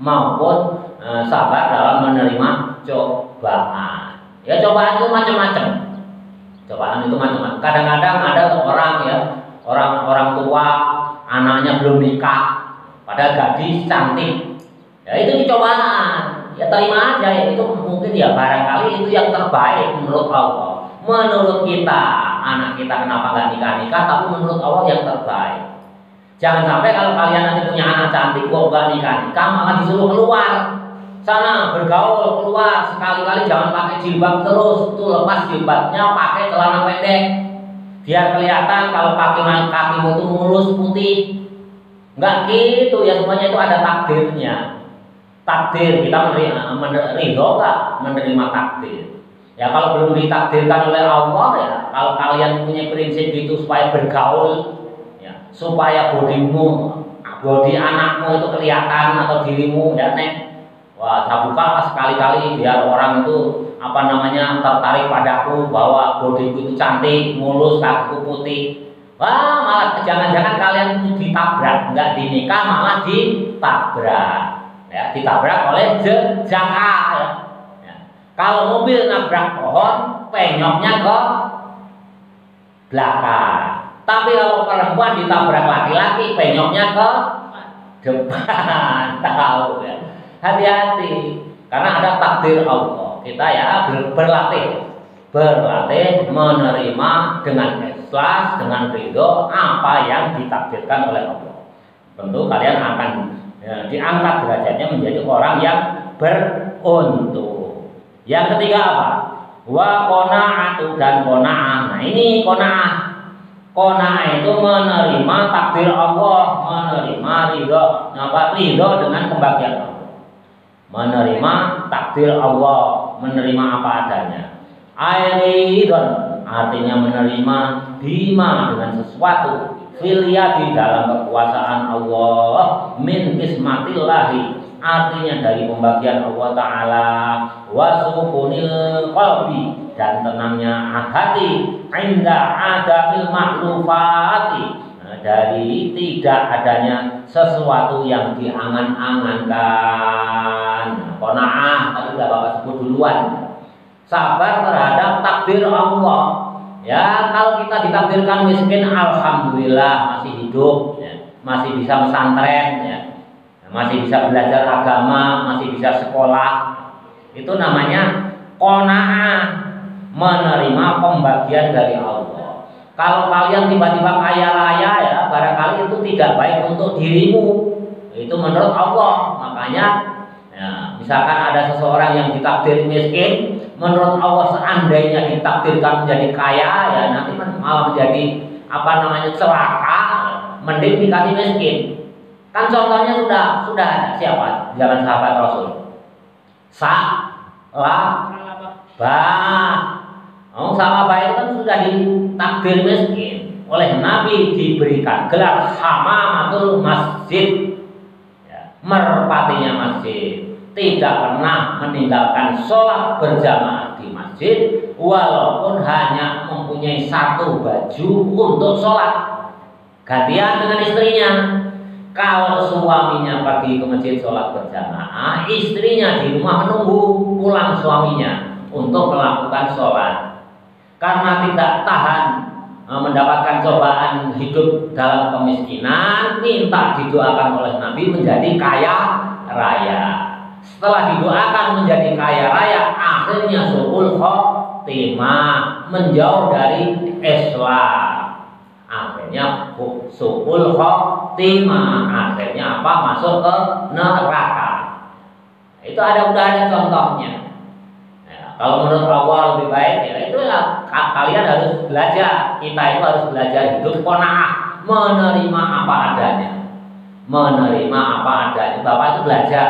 maupun sabar dalam menerima cobaan. Ya cobaan itu macam-macam. Cobaan itu macam-macam. Kadang-kadang ada orang ya, orang tua anaknya belum nikah, padahal gadis cantik. Ya itu cobaan. Ya terima aja ya, itu mungkin ya barangkali itu yang terbaik menurut Allah. Menurut kita, anak kita kenapa nggak nikah-nikah, tapi menurut Allah yang terbaik. Jangan sampai kalau kalian nanti punya anak cantik kok nggak nikah-nikah, malah disuruh keluar sana bergaul, keluar sekali-kali jangan pakai jilbab terus, tuh lepas jilbabnya, pakai celana pendek biar kelihatan kalau kakimu itu mulus putih. Nggak gitu ya, semuanya itu ada takdirnya. Takdir kita ridho nggak menerima takdir. Ya kalau belum ditakdirkan oleh Allah ya, kalau kalian punya prinsip itu supaya bergaul ya, supaya bodi anakmu itu kelihatan atau dirimu ya nek, wah saya buka sekali-kali biar orang itu tertarik padaku bahwa bodiku itu cantik, mulus, kakiku putih. Wah malah jangan-jangan kalian itu ditabrak, nggak dinikah malah ditabrak, ya ditabrak oleh jaka ya. Ya. Kalau mobil nabrak pohon, penyoknya ke belakang. Tapi kalau perempuan ditabrak laki-laki, penyoknya ke depan. Tahu ya. Hati-hati, karena ada takdir Allah. Kita ya berlatih menerima dengan ikhlas, dengan ridho apa yang ditakdirkan oleh Allah. Tentu kalian akan diangkat derajatnya menjadi orang yang beruntung. Yang ketiga apa? Wa qanaatu dan qanaah. Nah ini qanaah. Qanaah itu menerima takdir Allah, menerima ridho dengan pembagian Allah. Menerima takdir Allah, menerima apa adanya. Airidon artinya menerima bima dengan sesuatu filiyadi dalam kekuasaan Allah, min kismatillahi artinya dari pembagian Allah Ta'ala, wasukunil qalbi dan tenangnya hati, inda adamil maklufati dari tidak adanya sesuatu yang diangan-angankan. Qanaah tadi sudah Bapak sebut duluan. Sabar terhadap takdir Allah. Ya kalau kita ditakdirkan miskin, alhamdulillah masih hidup, ya. Masih bisa pesantren, ya. Masih bisa belajar agama, masih bisa sekolah. Itu namanya qanaah, menerima pembagian dari Allah. Kalau kalian tiba-tiba kaya raya ya, barangkali itu tidak baik untuk dirimu. Itu menurut Allah. Makanya ya, misalkan ada seseorang yang ditakdir miskin, menurut Allah seandainya ditakdirkan menjadi kaya ya nanti malah menjadi celaka, mending dikasih miskin. Kan contohnya sudah ada siapa? Zaman sahabat Rasul. Sahabat itu kan sudah ditakdir miskin oleh Nabi, diberikan gelar hamamatul masjid, ya, merpatinya masjid, tidak pernah meninggalkan sholat berjamaah di masjid walaupun hanya mempunyai satu baju untuk sholat, gantian dengan istrinya. Kalau suaminya pergi ke masjid sholat berjamaah, istrinya di rumah menunggu pulang suaminya untuk melakukan sholat. Karena tidak tahan mendapatkan cobaan hidup dalam kemiskinan, minta didoakan oleh Nabi menjadi kaya raya. Setelah didoakan menjadi kaya raya, akhirnya su'ul khotimah, menjauh dari Islam. Akhirnya su'ul khotimah, akhirnya masuk ke neraka. Itu udah ada contohnya. Kalau menurut Allah lebih baik ya itulah kalian harus belajar. Kita itu harus belajar hidup qanaah, menerima apa adanya. Menerima apa adanya. Bapak itu belajar.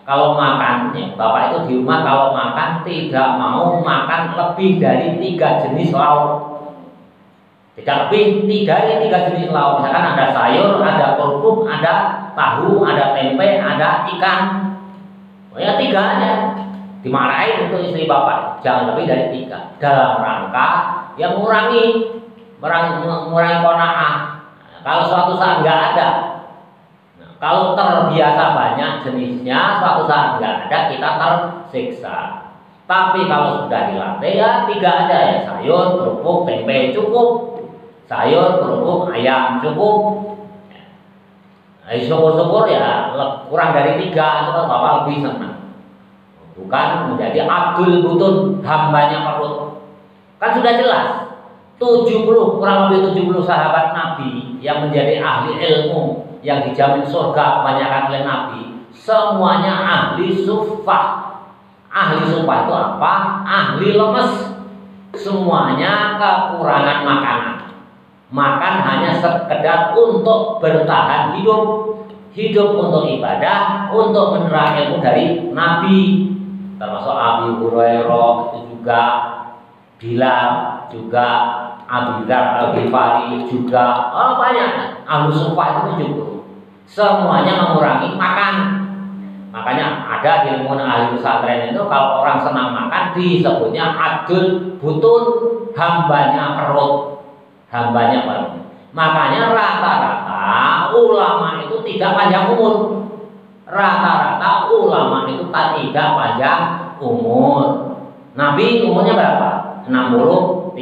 Kalau makan, ya, Bapak itu di rumah kalau makan tidak mau makan lebih dari 3 jenis lauk. Tidak lebih tiga jenis lauk. Misalkan ada sayur, ada kerupuk, ada tahu, ada tempe, ada ikan. Oh ya, 3 aja. Dimarahin untuk istri bapak, jangan lebih dari 3. Dalam rangka yang mengurangi qanaah. Kalau suatu saat nggak ada, kalau terbiasa banyak jenisnya, suatu saat nggak ada, kita tersiksa. Tapi kalau sudah dilatih ya 3 aja ya, sayur, kerupuk, tempe cukup. Sayur, kerupuk, ayam cukup. Syukur-syukur ya kurang dari 3 itu kan bapak lebih senang. Bukan menjadi abdul butun, hambanya perut. Kan sudah jelas 70, kurang lebih 70 sahabat Nabi yang menjadi ahli ilmu yang dijamin surga kebanyakan oleh Nabi, semuanya ahli sufah. Ahli sufah itu apa? Ahli lemes. Semuanya kekurangan makanan. Makan hanya sekedar untuk bertahan hidup. Hidup untuk ibadah, untuk menerang ilmu dari Nabi. Termasuk Abi Hurairah, itu juga Bilal, juga Abi Dzar Al-Ghifari, juga banyak. Ahli sufah itu juga semuanya mengurangi makan. Makanya ada ilmu ahli pesantren itu kalau orang senang makan disebutnya abdul butun, hambanya perut. Hambanya perut. Makanya rata-rata ulama itu tidak panjang umur. Rata-rata ulama itu tidak panjang umur. Nabi umurnya berapa? 63.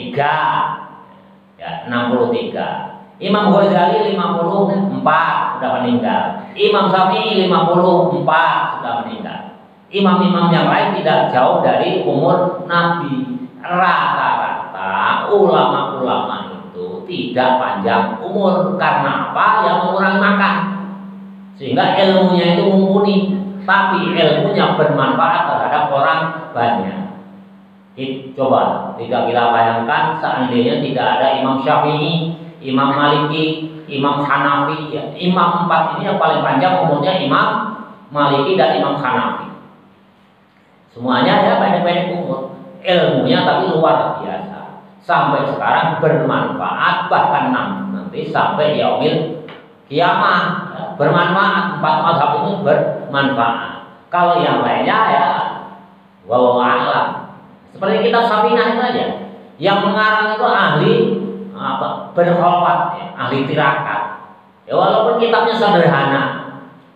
Ya, 63. Imam Ghazali 54 sudah meninggal. Imam Syafi'i 54 sudah meninggal. Imam-imam yang lain tidak jauh dari umur Nabi. Rata-rata ulama-ulama itu tidak panjang umur karena apa? Yang mengurangi makan. Sehingga ilmunya itu mumpuni, tapi ilmunya bermanfaat terhadap orang banyak. Coba tidak kita bayangkan seandainya tidak ada Imam Syafi'i, Imam Maliki, Imam Hanafi, ya, Imam 4 ini yang paling panjang umurnya Imam Maliki dan Imam Hanafi. Semuanya ya pendek-pendek umur, ilmunya tapi luar biasa. Sampai sekarang bermanfaat, bahkan nanti sampai yaumil kiamah bermanfaat. 4 mazhab itu bermanfaat. Kalau yang lainnya ya wallahu a'lam. Seperti kitab Safinah itu aja. Yang mengarang itu ahli berkholwat, ya, ahli tirakat. Ya walaupun kitabnya sederhana,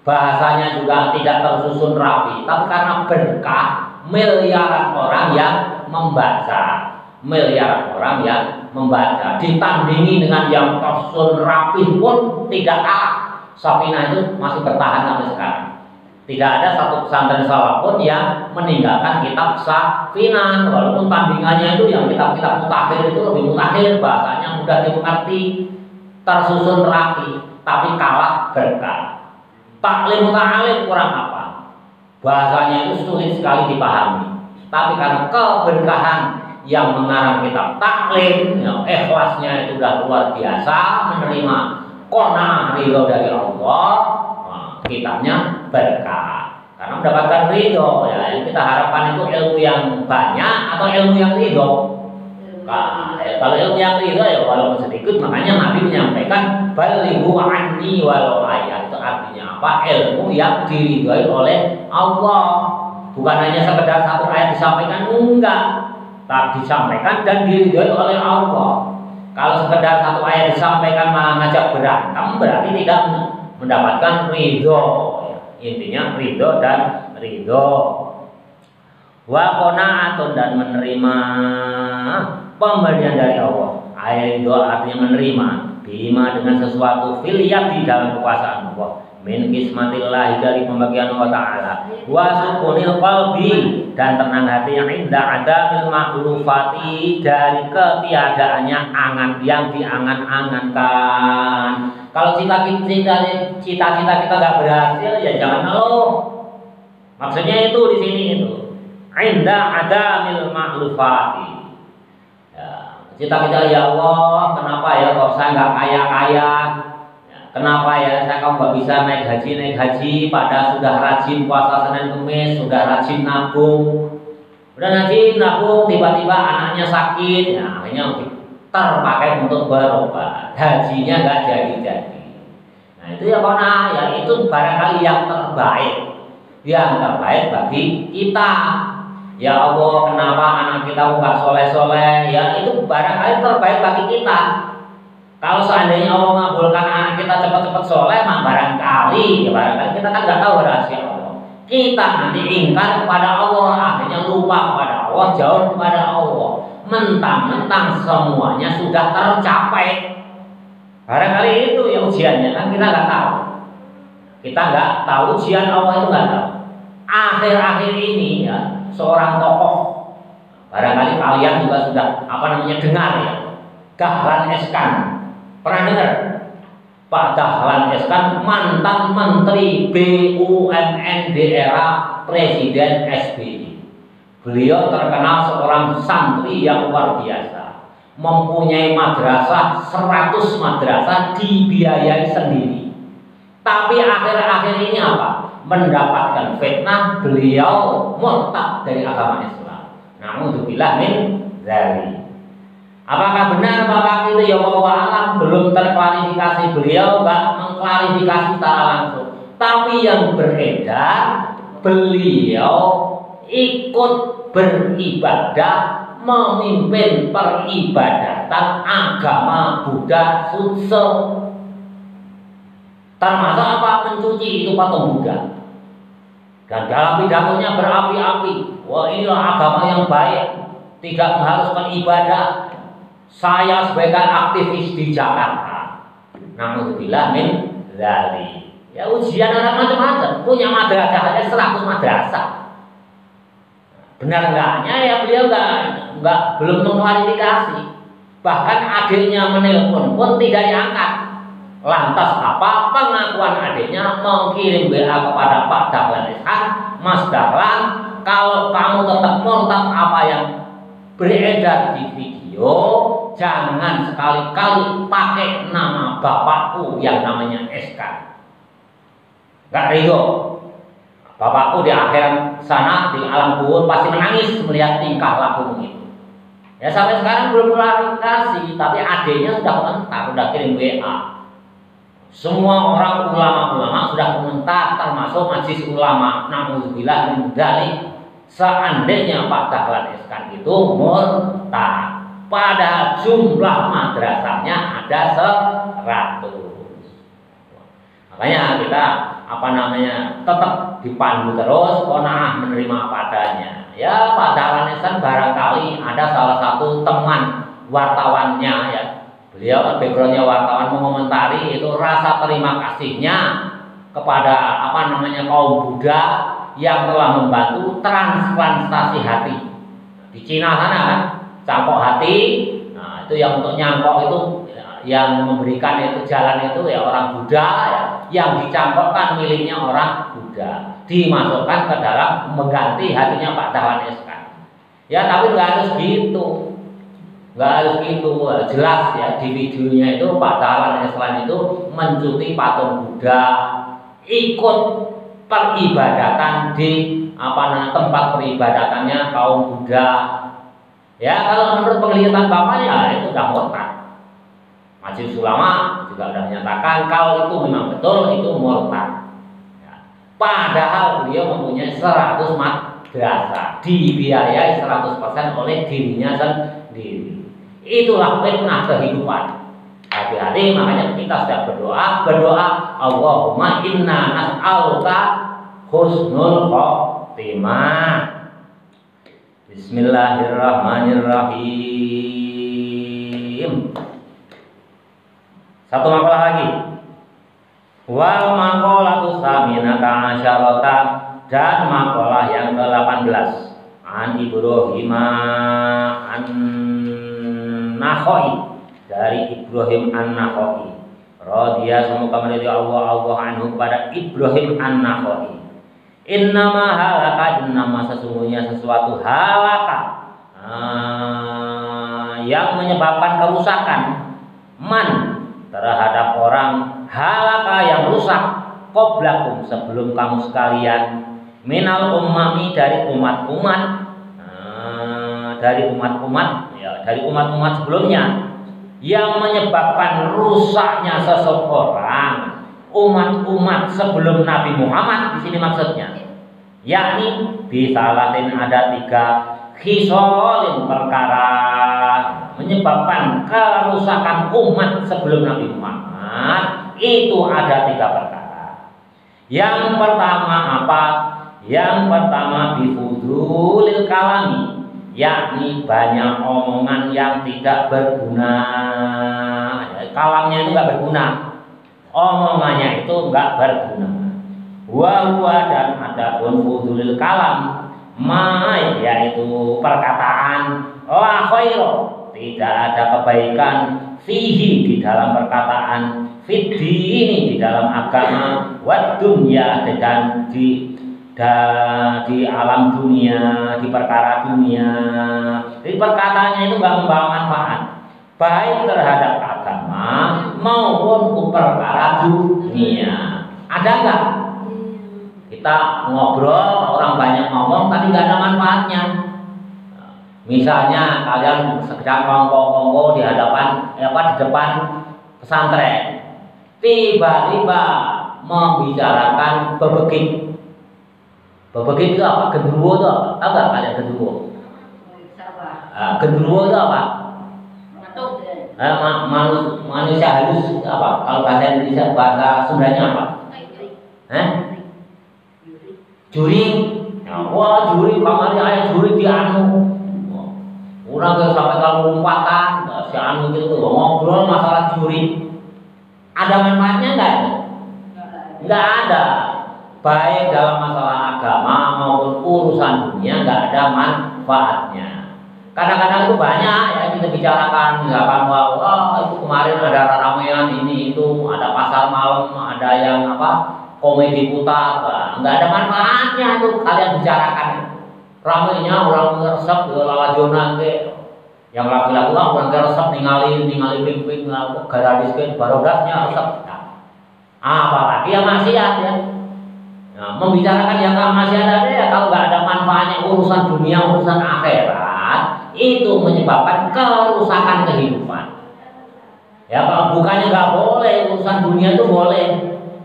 bahasanya juga tidak tersusun rapi, tapi karena berkah miliaran orang yang membaca, miliaran orang yang membaca, ditandingi dengan yang tersusun rapi pun tidak kalah. Safinah itu masih bertahan sampai sekarang. Tidak ada satu pesantren salaf pun yang meninggalkan kitab Safinah, walaupun tandingannya itu yang kitab-kitab mutakhir itu lebih mutakhir, bahasanya mudah dimengerti, tersusun rapi, tapi kalah berkah. Taklim ta'alim kurang apa? Bahasanya itu sulit sekali dipahami. Tapi karena keberkahan yang mengarang kitab taklim, ya, ikhlasnya itu sudah luar biasa, menerima qanaah ridho dari Allah, kitabnya berkah. Karena mendapatkan ridho, ya, yang kita harapkan itu ilmu yang banyak atau ilmu yang ridho. Nah, kalau ilmu yang ridho ya walaupun sedikit, makanya Nabi menyampaikan balighu anni walau ayat. Itu artinya apa? Ilmu yang diridhoi oleh Allah. Bukan hanya sekedar satu ayat disampaikan, enggak, tapi disampaikan dan diridhoi oleh Allah. Kalau sekedar satu ayat disampaikan malah ngajak berantem, berarti tidak mendapatkan ridho. Intinya ridho dan ridho. Wa qanaatun, dan menerima pemberian dari Allah. Ayat ridho artinya menerima bima dengan sesuatu fil yadi dalam kekuasaan Allah. Min kismatillah, dari pembagian Allah Ta'ala. Wa sukunil qalbi, dan tenang hati yang indah adamil ma'lufati, dari ketiadaannya angan yang diangan-angankan. Kalau cita-cita kita nggak berhasil, ya jangan ngeluh. Maksudnya itu di sini itu indah adamil ma'lufati. Ya, cita-cita ya Allah, kenapa ya kok saya nggak kaya-kaya? Kenapa ya saya kok nggak bisa naik haji, pada sudah rajin puasa Senin Kemis, sudah rajin nabung, tiba-tiba anaknya sakit, ya akhirnya terpakai untuk berobat, hajinya nggak jadi-jadi. Nah itu ya karena ya itu barangkali yang terbaik bagi kita. Ya Allah, kenapa anak kita nggak soleh-soleh? Ya itu barangkali terbaik bagi kita. Kalau seandainya Allah mengabulkan anak kita cepat-cepat soleh, mah barangkali kita kan nggak tahu rahasia Allah. Kita nanti ingkar kepada Allah, akhirnya lupa kepada Allah, jauh kepada Allah. Mentang-mentang semuanya sudah tercapai. Barangkali itu ya ujiannya, kan kita nggak tahu. Kita nggak tahu ujian Allah itu nggak tahu. Akhir-akhir ini ya seorang tokoh, barangkali kalian juga sudah dengar ya, Dahlan Iskan. Pernah dengar? Pak Dahlan Iskan mantan Menteri BUMN di era Presiden SBY. Beliau terkenal seorang santri yang luar biasa, mempunyai madrasah 100 madrasah dibiayai sendiri. Tapi akhir-akhir ini apa? Mendapatkan fitnah, beliau murtad dari agama Islam. Na'udzubillah min dzalik. Apakah benar Bapak itu ya wallahu alam, belum terklarifikasi, beliau nggak mengklarifikasi secara langsung. Tapi yang beredar, beliau ikut beribadah, memimpin peribadatan agama Buddha Sutse. Termasuk apa? Mencuci itu patung Buddha. Dan dalam pidatonya berapi-api, wah inilah agama yang baik, tidak mengharuskan ibadah. Saya sebagai aktivis di Jakarta, na'udzubillah min dzalik. Ya ujian anak macam-macam, punya madrasah aja 100 madrasah. Benar enggaknya ya beliau belum mengklarifikasi. Bahkan adiknya menelpon pun tidak diangkat. Lantas apa pengakuan adiknya mengirim WA kepada Pak Dahlan Iskan, Mas Dahlan, kalau kamu tetap murtad apa yang beredar di video, jangan sekali-kali pakai nama bapakku yang namanya Iskan. Gak ridho. Bapakku di akhirat sana di alam kubur pasti menangis melihat tingkah lakumu itu. Ya sampai sekarang belum klarifikasi, tapi adiknya sudah komentar, sudah kirim WA. Semua orang ulama-ulama sudah komentar, termasuk majelis ulama. Na'udzubillah min dzalik. Seandainya Pak Dahlan Iskan itu murtad, padahal jumlah madrasahnya ada 100. Makanya kita tetap dipandu terus, qanaah menerima apa adanya. Ya Pak Dahlan Iskan barangkali ada salah satu teman wartawannya ya. Beliau backgroundnya wartawan mengomentari itu rasa terima kasihnya kepada kaum Buddha yang telah membantu transplantasi hati di Cina sana kan, cangkok hati. Nah itu yang untuk nyangkok itu yang memberikan itu jalan itu ya orang Buddha ya, yang dicangkokkan miliknya orang Buddha, dimasukkan ke dalam mengganti hatinya Pak Dahlan Iskan. Ya tapi nggak harus gitu. Nggak harus gitu, jelas ya di videonya itu Pak Dahlan Iskan itu mencuti patung Buddha, ikut peribadatan di tempat peribadatannya kaum Buddha. Ya kalau menurut penglihatan bapaknya itu udah murtad. Majelis ulama juga sudah menyatakan kalau itu memang betul itu murtad. Ya. Padahal beliau mempunyai 100 madrasah, dibiayai 100% oleh dirinya sendiri. Itulah fitnah kehidupan. Hati-hati, makanya kita sudah berdoa Allahumma inna nas'aluka husnul khotimah. Bismillahirrahmanirrahim. Satu makalah lagi. Wal maqalatu saminata asyarata, dan makalah yang ke-18 an Ibrahim an-Nakhai, dari Ibrahim an-Nakhai. Radhiya semoga meridai Allah anhu kepada Ibrahim an-Nakhai. Innama halaka, innama sesungguhnya sesuatu halaka yang menyebabkan kerusakan, man terhadap orang, halaka yang rusak, qoblakum sebelum kamu sekalian, minal ummami dari umat-umat, dari umat-umat sebelumnya. yang menyebabkan rusaknya seseorang, umat-umat sebelum Nabi Muhammad di sini maksudnya, yakni bisalatin ada 3 khisolin perkara menyebabkan kerusakan umat sebelum Nabi Muhammad itu ada 3 perkara. Yang pertama apa? Yang pertama bifudulil kalami, yakni banyak omongan yang tidak berguna. Kalamnya itu nggak berguna, omongannya itu nggak berguna. Wa dan adapun fudulil kalam, yaitu perkataan la khairu, tidak ada kebaikan fihi di dalam perkataan, fiddi ini di dalam agama, wad dunya dan di alam dunia, di perkara dunia. Jadi perkataannya itu nggak membawa manfaat, baik terhadap agama maupun perkara dunia. Ada nggak? Kita ngobrol, orang banyak ngomong, tapi nggak ada manfaatnya. Misalnya kalian sedang kongko-kongko di depan pesantren, tiba-tiba membicarakan bebegik. Bebegik itu apa? Genderuwo itu apa? Tahu nggak kalian genderuwo? Genderuwo itu apa? Manusia halus apa? Kalau bahasa Indonesia, bahasa Sundanya apa? Juri. Wah, juri kamari ayah juri di anu. Orang ke sampai kalau lompatan, si anu gitu ngobrol masalah juri. Ada manfaatnya enggak? Enggak ada. Baik dalam masalah agama maupun urusan dunia enggak ada manfaatnya. Kadang-kadang itu banyak ya kita bicarakan, misalkan itu kemarin ada ramean ini itu, ada pasar malam, ada yang komedi putar, nggak ada manfaatnya itu kalian bicarakan. Ramenya orang resep lalajonan ke, yang laki-laki orang resep ningali ping-ping garadis ke barodasnya resep. Apalagi yang maksiat ya. Nah, membicarakan yang maksiat ada ya, kalau nggak ada manfaatnya urusan dunia, urusan akhirat, itu menyebabkan kerusakan kehidupan. Ya, kalau bukannya nggak boleh, urusan dunia itu boleh.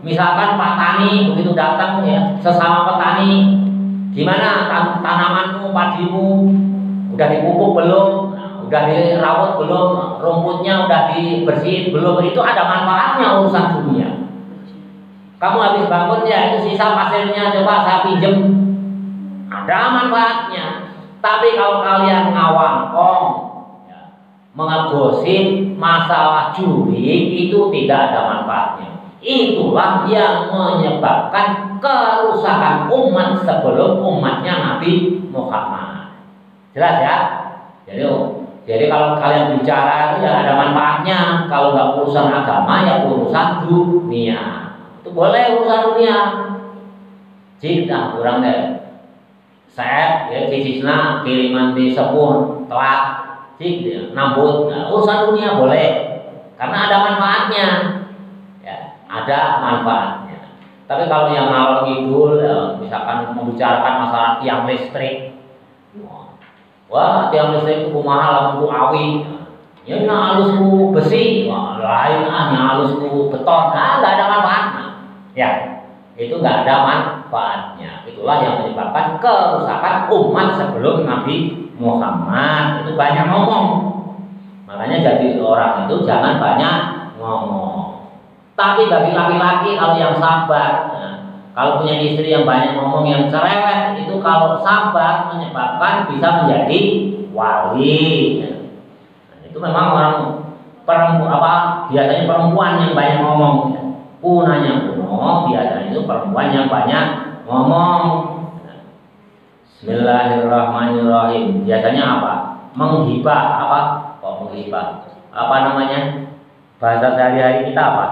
Misalkan Pak Tani begitu datang ya, sesama petani, gimana tanamanmu, padimu, udah dipupuk belum, udah dirawat belum, rumputnya udah dibersihin belum, itu ada manfaatnya urusan dunia. Kamu habis bangun ya, itu sisa pasirnya coba saya pinjem, ada manfaatnya. Tapi kalau kalian ngawangkong, ya, mengegosip masalah juri, itu tidak ada manfaatnya. Itulah yang menyebabkan kerusakan umat sebelum umatnya Nabi Muhammad. Jelas ya? Jadi kalau kalian bicara itu ya ada manfaatnya. Kalau nggak urusan agama ya urusan dunia. Itu boleh urusan dunia. Jika kurang deh. Saya ya cicisna kiriman di sepun telat. Jika nambut urusan dunia boleh. Karena ada manfaatnya. Ada manfaatnya. Tapi kalau yang ngalor ngidul, misalkan membicarakan masalah tiang listrik, wah tiang listrik itu mahal, untuk awi, ya halusku besi, wah, lain halusku beton, nggak ada manfaatnya. Ya, itu nggak ada manfaatnya. Itulah yang menyebabkan kerusakan umat sebelum Nabi Muhammad. Itu banyak ngomong. Makanya jadi orang itu jangan banyak ngomong. Tapi bagi laki-laki kalau yang sabar, kalau punya istri yang banyak ngomong, yang cerewet, itu kalau sabar menyebabkan bisa menjadi wali. Itu memang orang biasanya perempuan yang banyak ngomong. Punanya kuno, biasanya itu perempuan yang banyak ngomong. Bismillahirrahmanirrahim. Biasanya apa? Menghibah apa? Kok menghibah? Apa namanya? Bahasa sehari-hari kita apa?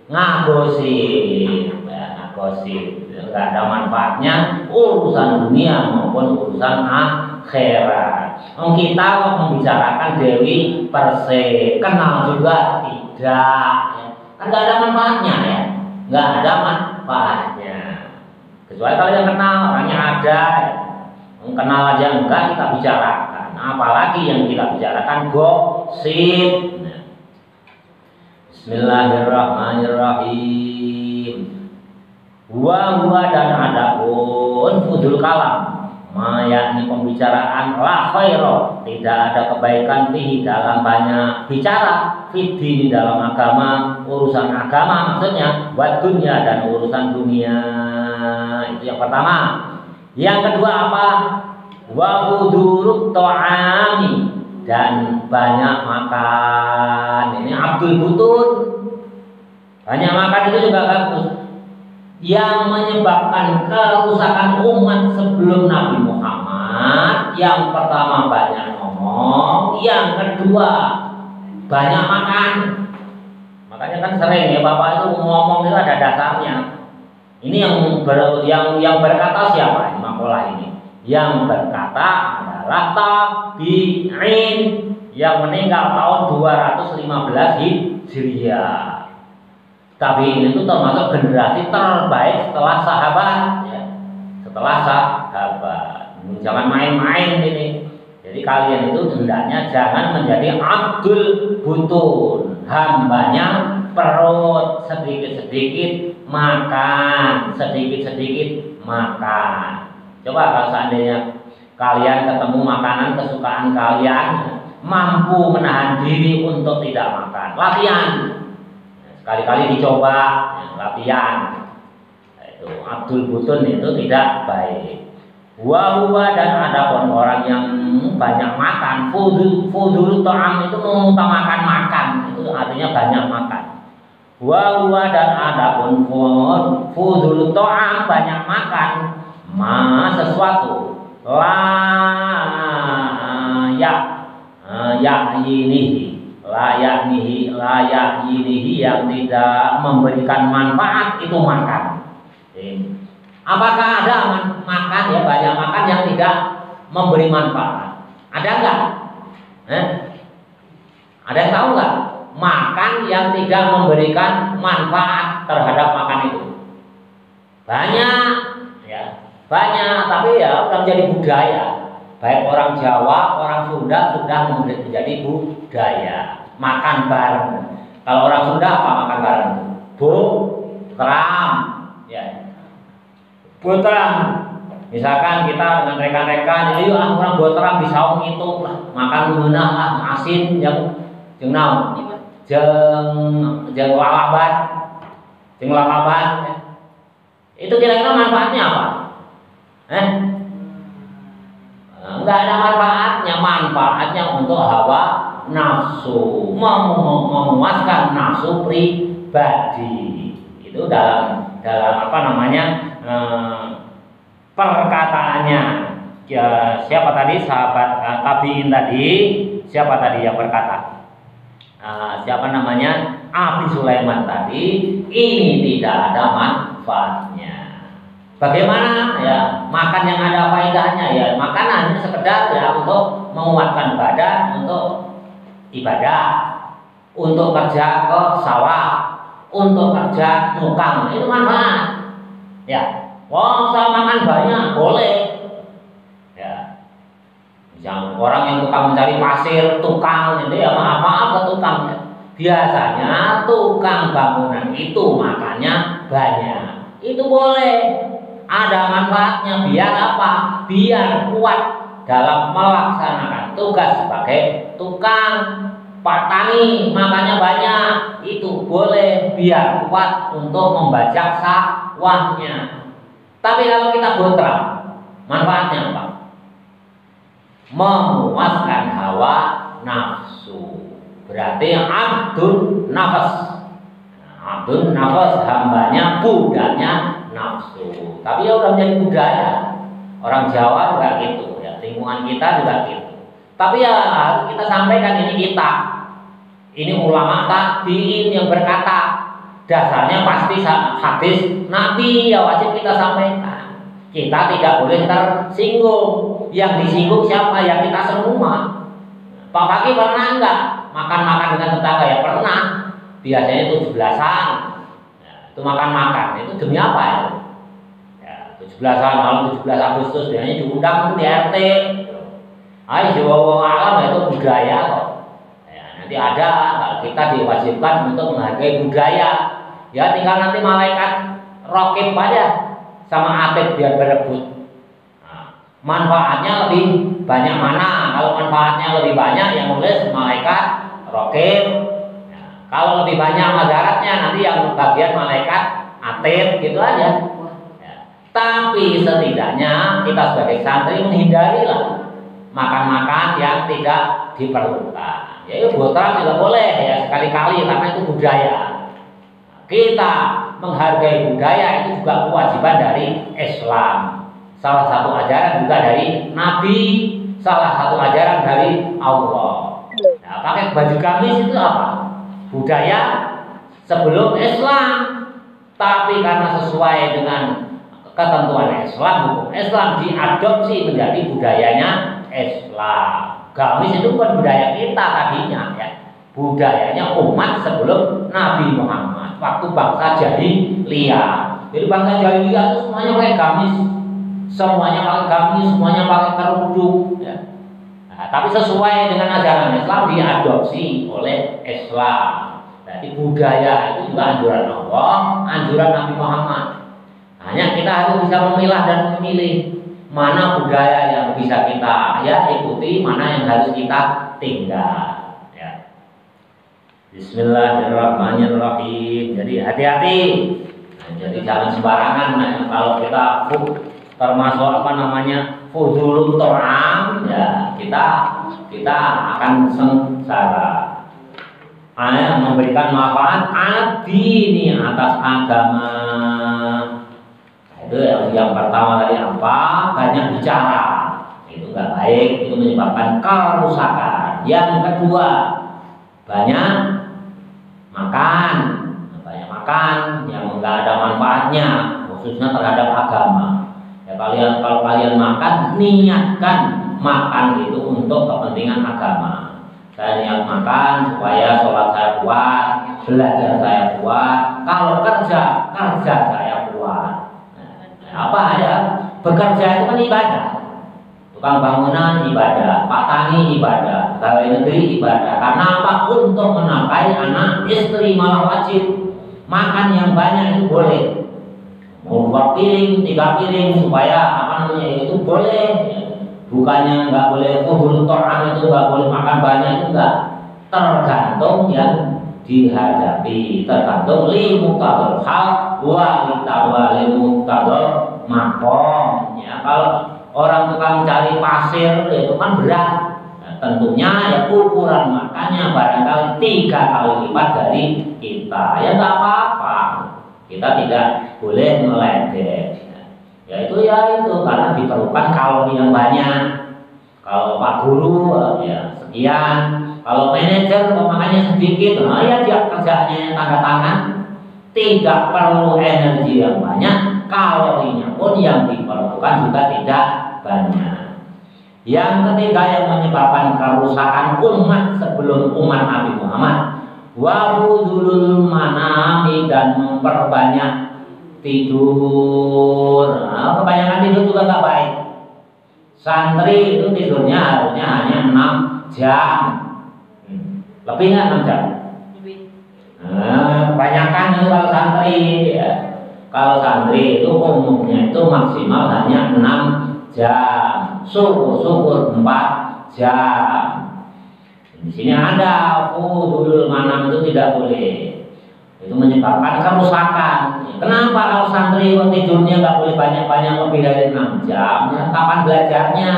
Ngagosip, ya, ngagosip, nggak ada manfaatnya urusan dunia maupun urusan akhirat. Kita kok membicarakan Dewi Persik, kenal juga tidak, ya. Kan nggak ada manfaatnya ya, nggak ada manfaatnya. Kecuali kalau yang kenal orangnya ada, ya. Kenal aja enggak kita bicarakan, apalagi yang kita bicarakan Sin. Bismillahirrahmanirrahim. Huwa dan adapun fudul kalam, yakni pembicaraan la khaira, tidak ada kebaikan fihi dalam banyak bicara, fid dalam agama, urusan agama maksudnya, wa dunya dan urusan dunia. Itu yang pertama. Yang kedua apa? Wa fudurut ta'ami, dan banyak makan. Ini Abdul Butun. Banyak makan itu juga bagus. Yang menyebabkan kerusakan umat sebelum Nabi Muhammad, yang pertama banyak ngomong, yang kedua banyak makan. Makanya kan sering ya Bapak itu ngomong itu ada dasarnya. Ini yang berkata siapa? Ini makalah ini. Yang berkata adalah tabi'in yang meninggal tahun 215 Hijriah. Tabi'in itu termasuk generasi terbaik setelah sahabat, ya. Setelah sahabat. Jangan main-main ini. Jadi kalian itu hendaknya jangan menjadi Abdul Butun, hambanya perut, sedikit-sedikit makan, sedikit-sedikit makan. Coba kalau seandainya kalian ketemu makanan kesukaan kalian, mampu menahan diri untuk tidak makan, latihan. Sekali-kali dicoba, latihan. Itu Abdul Butun itu tidak baik. Huwa dan adapun orang yang banyak makan, fudul ta'am itu mengutamakan makan, itu artinya banyak makan. Huwa dan adapun fudul ta'am banyak makan, sesuatu layak ini yang tidak memberikan manfaat itu makan. Apakah ada makan ya banyak makan yang tidak memberi manfaat? Ada enggak? Ada yang tahu enggak? Makan yang tidak memberikan manfaat terhadap makan itu banyak, ya banyak. Tapi ya udah menjadi budaya. Baik orang Jawa, orang Sunda sudah menjadi budaya makan bareng. Kalau orang Sunda apa makan bareng? Botram, ya. Botram. Misalkan kita dengan rekan-rekan, yuk orang botram di saung itu makan menah asin yang naon? Jeng lalaban. Itu kira-kira manfaatnya apa? Enggak ada manfaatnya. Manfaatnya untuk hawa nafsu, memuaskan nafsu pribadi. Itu dalam apa namanya perkataannya. Ya, siapa tadi sahabat tabiin tadi? Siapa tadi yang berkata? Siapa namanya? Abi Sulaiman tadi. Ini tidak ada manfaatnya. Bagaimana ya makan yang ada faedahnya? Ya makanan sekedar ya untuk menguatkan badan, untuk ibadah, untuk kerja ke sawah, untuk kerja nukang, itu manfaat. Ya, saya makan banyak boleh. Ya, yang orang yang tukang mencari pasir, tukang itu ya maaf ke tukang. Biasanya tukang bangunan itu makannya banyak, itu boleh. Ada manfaatnya, biar apa? Biar kuat dalam melaksanakan tugas sebagai tukang. Pak Tani makannya banyak, itu boleh biar kuat untuk membajak sawahnya. Tapi kalau kita botram, manfaatnya apa? Memuaskan hawa nafsu. Berarti abdun nafas. Abdun nafas, hambanya, budaknya nafsu. Tapi ya udah menjadi budaya. Orang Jawa juga gitu, ya lingkungan kita juga gitu. Tapi ya harus kita sampaikan ini kita. Ini ulama tabiin yang berkata. Dasarnya pasti hadis Nabi, ya wajib kita sampaikan. Kita tidak boleh tersinggung. Yang disinggung siapa? Ya kita semua. Pak Fakih pernah enggak makan-makan dengan tetangga? Ya pernah. Biasanya 17-an. Ya, itu makan-makan. Itu demi apa ya? Ya 17-an, malam 17 Agustus biasanya diundang di RT. Ayo Jawa alam itu budaya kok. Ya, Nanti ada kalau kita diwajibkan untuk menghargai budaya. Ya tinggal nanti malaikat rokib aja sama atid biar berebut. Nah, manfaatnya lebih banyak mana? Kalau manfaatnya lebih banyak yang nulis malaikat rokib. Nah, kalau lebih banyak madaratnya nanti yang bagian malaikat atid gitu aja. Ya. Tapi setidaknya kita sebagai santri menghindarilah makan-makan yang tidak diperlukan. Ya botaran juga boleh ya sekali-kali karena itu budaya. Kita menghargai budaya itu juga kewajiban dari Islam. Salah satu ajaran juga dari Nabi, salah satu ajaran dari Allah. Nah, pakai baju gamis itu apa? Budaya sebelum Islam. Tapi karena sesuai dengan ketentuan Islam, hukum Islam diadopsi menjadi budayanya Islam. Gamis itu bukan budaya kita tadinya ya. Budayanya umat sebelum Nabi Muhammad waktu bangsa jahiliyah. Jadi bangsa jahiliyah itu semuanya pakai gamis, semuanya pakai gamis, semuanya pakai kerudung ya. Nah, tapi sesuai dengan ajaran Islam diadopsi oleh Islam. Jadi budaya itu juga anjuran Allah, anjuran Nabi Muhammad. Hanya kita harus bisa memilah dan memilih mana budaya yang bisa kita ya ikuti, mana yang harus kita tinggal. Bismillahirrahmanirrahim. Jadi hati-hati. Nah, jadi jangan sembarangan. Nah, kalau kita termasuk fudulun to'am, ya kita akan sengsara. Memberikan manfaat ad-dini atas agama. Itu yang pertama tadi apa? Banyak bicara. Itu enggak baik. Itu menyebabkan kerusakan. Yang kedua, banyak makan yang enggak ada manfaatnya khususnya terhadap agama. Ya kalau kalian makan, niatkan makan itu untuk kepentingan agama. Saya niat makan supaya sholat saya kuat, belajar saya kuat. Kalau kerja saya kuat. Nah, apa ada? Bekerja itu kan ibadah. Tukang bangunan ibadah, pak tani ibadah, pegawai negeri ibadah. Karena apa? Untuk menafkahi anak, istri, malah wajib. Makan yang banyak itu boleh. Mau 2 piring, 3 piring supaya itu boleh. Bukannya nggak boleh fudul to'am itu nggak boleh makan banyak itu enggak. Tergantung yang dihadapi, tergantung limuktadul hal wa limuktadul makom. Ya kalau orang tukang cari pasir itu kan berat. Nah, tentunya ya ukuran makannya barangkali 3 kali lipat dari kita. Ya nggak apa-apa. Kita tidak boleh meledek. Ya itu karena diperlukan kalori yang banyak. Kalau Pak Guru ya sekian. Kalau manajer makannya sedikit, nah ya dia kerjanya tanda tangan. Tidak perlu energi yang banyak, kalorinya pun yang diperlukan juga tidak banyak. Yang ketiga yang menyebabkan kerusakan umat sebelum umat Nabi Muhammad, wabudulul manami, dan memperbanyak tidur. Nah, kebanyakan tidur juga nggak baik. Santri itu tidurnya harusnya hanya 6 jam. Lebih nggak 6 jam? Nah, kebanyakan itu kalau santri ya. Kalau santri itu umumnya itu maksimal hanya 6 jam. Syukur 4 jam. Di sini ada fudul manam itu tidak boleh. Itu menyebabkan kerusakan. Kenapa kalau santri tidurnya nggak boleh banyak-banyak lebih dari 6 jam? Ya, kapan belajarnya?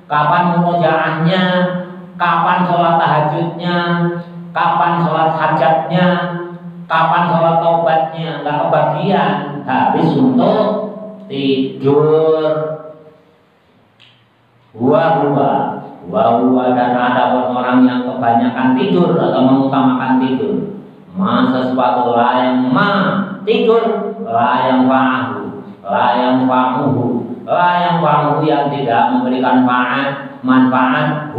Kapan murojaahnya? Kapan sholat tahajudnya? Kapan sholat hajatnya? Kapan sholat taubatnya? Nggak kebagian. Habis untuk tidur. Huwa dan ada orang yang kebanyakan tidur atau mengutamakan tidur. Masa sesuatu layang tidur, layang fa'ahu yang tidak memberikan manfaat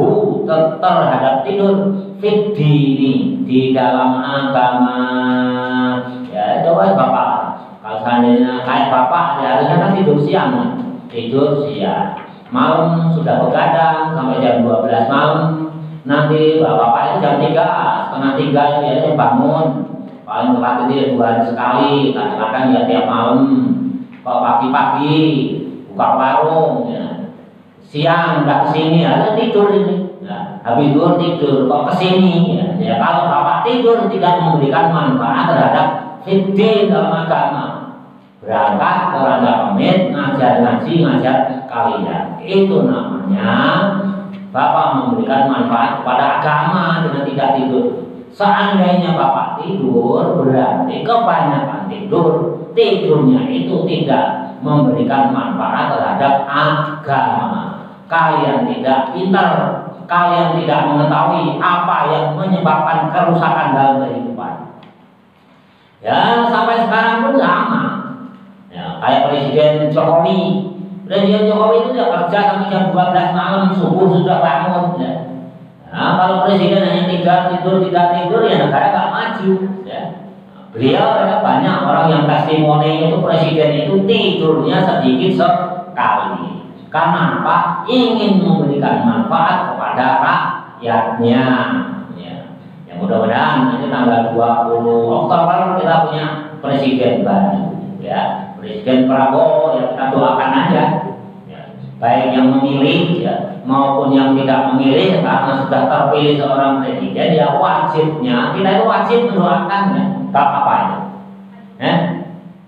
terhadap tidur fit dini, di dalam agama. Ya coba bapak, kalau seandainya kayak bapak ya harusnya kan tidur siang. Malam sudah begadang sampai jam 12 malam, nanti bapak itu jam 3, setengah 3 itu ya bangun, paling telat itu 2 hari sekali, kadang-kadang ya tiap malam, kalau pagi-pagi buka warung, ya. Siang nggak kesini, ada tidur ini, ya. Habis tidur, kok kesini, ya. Ya kalau bapak tidur tidak memberikan manfaat terhadap fiddin dalam agama, berangkat ke Raja Pamit, ngajar ngaji, ngajar kalian, itu namanya bapak memberikan manfaat kepada agama dengan tidak tidur. Seandainya bapak tidur, berarti kebanyakan tidur, tidurnya itu tidak memberikan manfaat terhadap agama. Kalian tidak pintar, kalian tidak mengetahui apa yang menyebabkan kerusakan dalam kehidupan. Ya sampai sekarang pun sama. Ya, kayak Presiden Jokowi. Presiden Jokowi itu dia kerja sampai jam 12 malam, subuh sudah bangun. Ya. Nah, kalau presiden hanya tidak tidur, ya negara nggak maju. Ya. Beliau ada banyak orang yang testimoni itu presiden itu tidurnya sedikit sekali. Karena apa? Ingin memberikan manfaat kepada rakyatnya. Ya. Ya mudah-mudahan nanti tanggal 20 Oktober kita punya presiden baru. Ya, Presiden Prabowo ya kita doakan aja. Ya. Baik yang memilih ya, maupun yang tidak memilih, karena sudah terpilih seorang presiden ya wajibnya kita itu wajib mendoakan ya. Bab apa itu?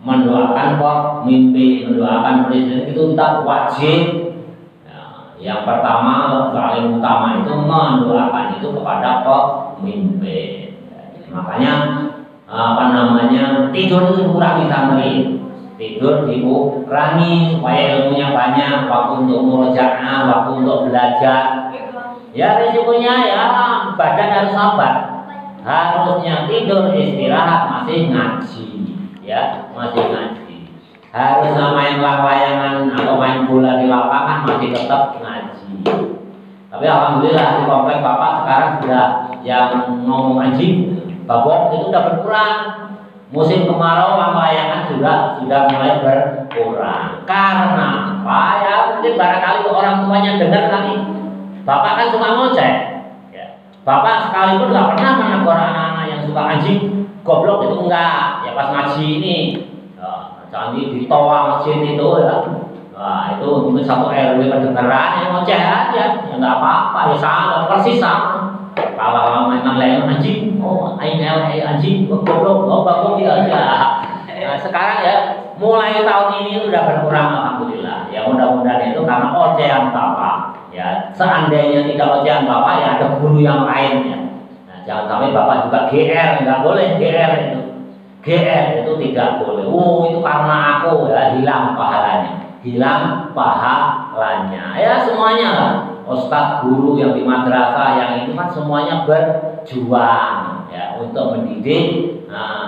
Mendoakan pemimpin, mendoakan presiden itu kita wajib. Ya, yang pertama paling utama itu mendoakan itu kepada pemimpin. Ya, makanya tidur itu dikurangi santri, tidur dikurangi supaya ilmunya banyak, waktu untuk murojaah, waktu untuk belajar. Ya risikonya ya badan harus sabar, harusnya tidur istirahat masih ngaji. Ya, masih ngaji. Harusnya main layangan atau main bola di lapangan masih tetap ngaji. Tapi alhamdulillah di komplek bapak sekarang sudah yang ngomong ngaji, babok itu sudah berkurang. Musim kemarau layangan juga sudah mulai berkurang. Karena apa? Ya mungkin barangkali orang tuanya dengar kali. Bapak kan suka ngoceh. Ya. Bapak sekalipun nggak pernah menegur anak-anak yang suka anjing. Goblok itu enggak, ya pas ngaji ini, jangan ditoa masjid itu ya, nah itu mungkin satu RW kedengeran yang ngoceh aja, ya nggak apa-apa, ya sama, persis sama. Kalau main layangan anjing, oh anjing, goblok, oh goblok ya. Nah, sekarang ya, mulai tahun ini sudah berkurang alhamdulillah. Ya mudah-mudahan itu karena ocehan bapak. Ya seandainya tidak ocehan bapak, ya ada guru yang lain ya. Jangan sampai bapak juga GR, nggak boleh GR itu. GR itu tidak boleh. Oh itu karena aku ya hilang pahalanya, Ya semuanya lah. Ustadz guru yang di madrasah yang itu kan semuanya berjuang ya untuk mendidik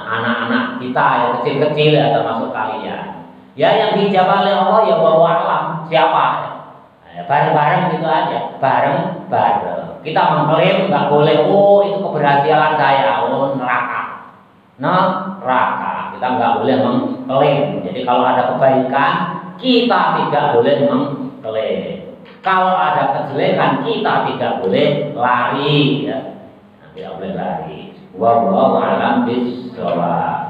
anak-anak kita yang kecil-kecil ya termasuk kalian. Ya yang dijawab oleh Allah ya bawa alam siapa? Ya, bareng-bareng gitu aja, bareng-bareng. Kita mengklaim nggak boleh, oh itu keberhasilan saya, oh neraka. Kita nggak boleh mengklaim. Jadi kalau ada kebaikan, kita tidak boleh mengklaim. Kalau ada kejelekan, kita tidak boleh lari. Ya. Tidak boleh lari. Wallahu a'lam bishawab.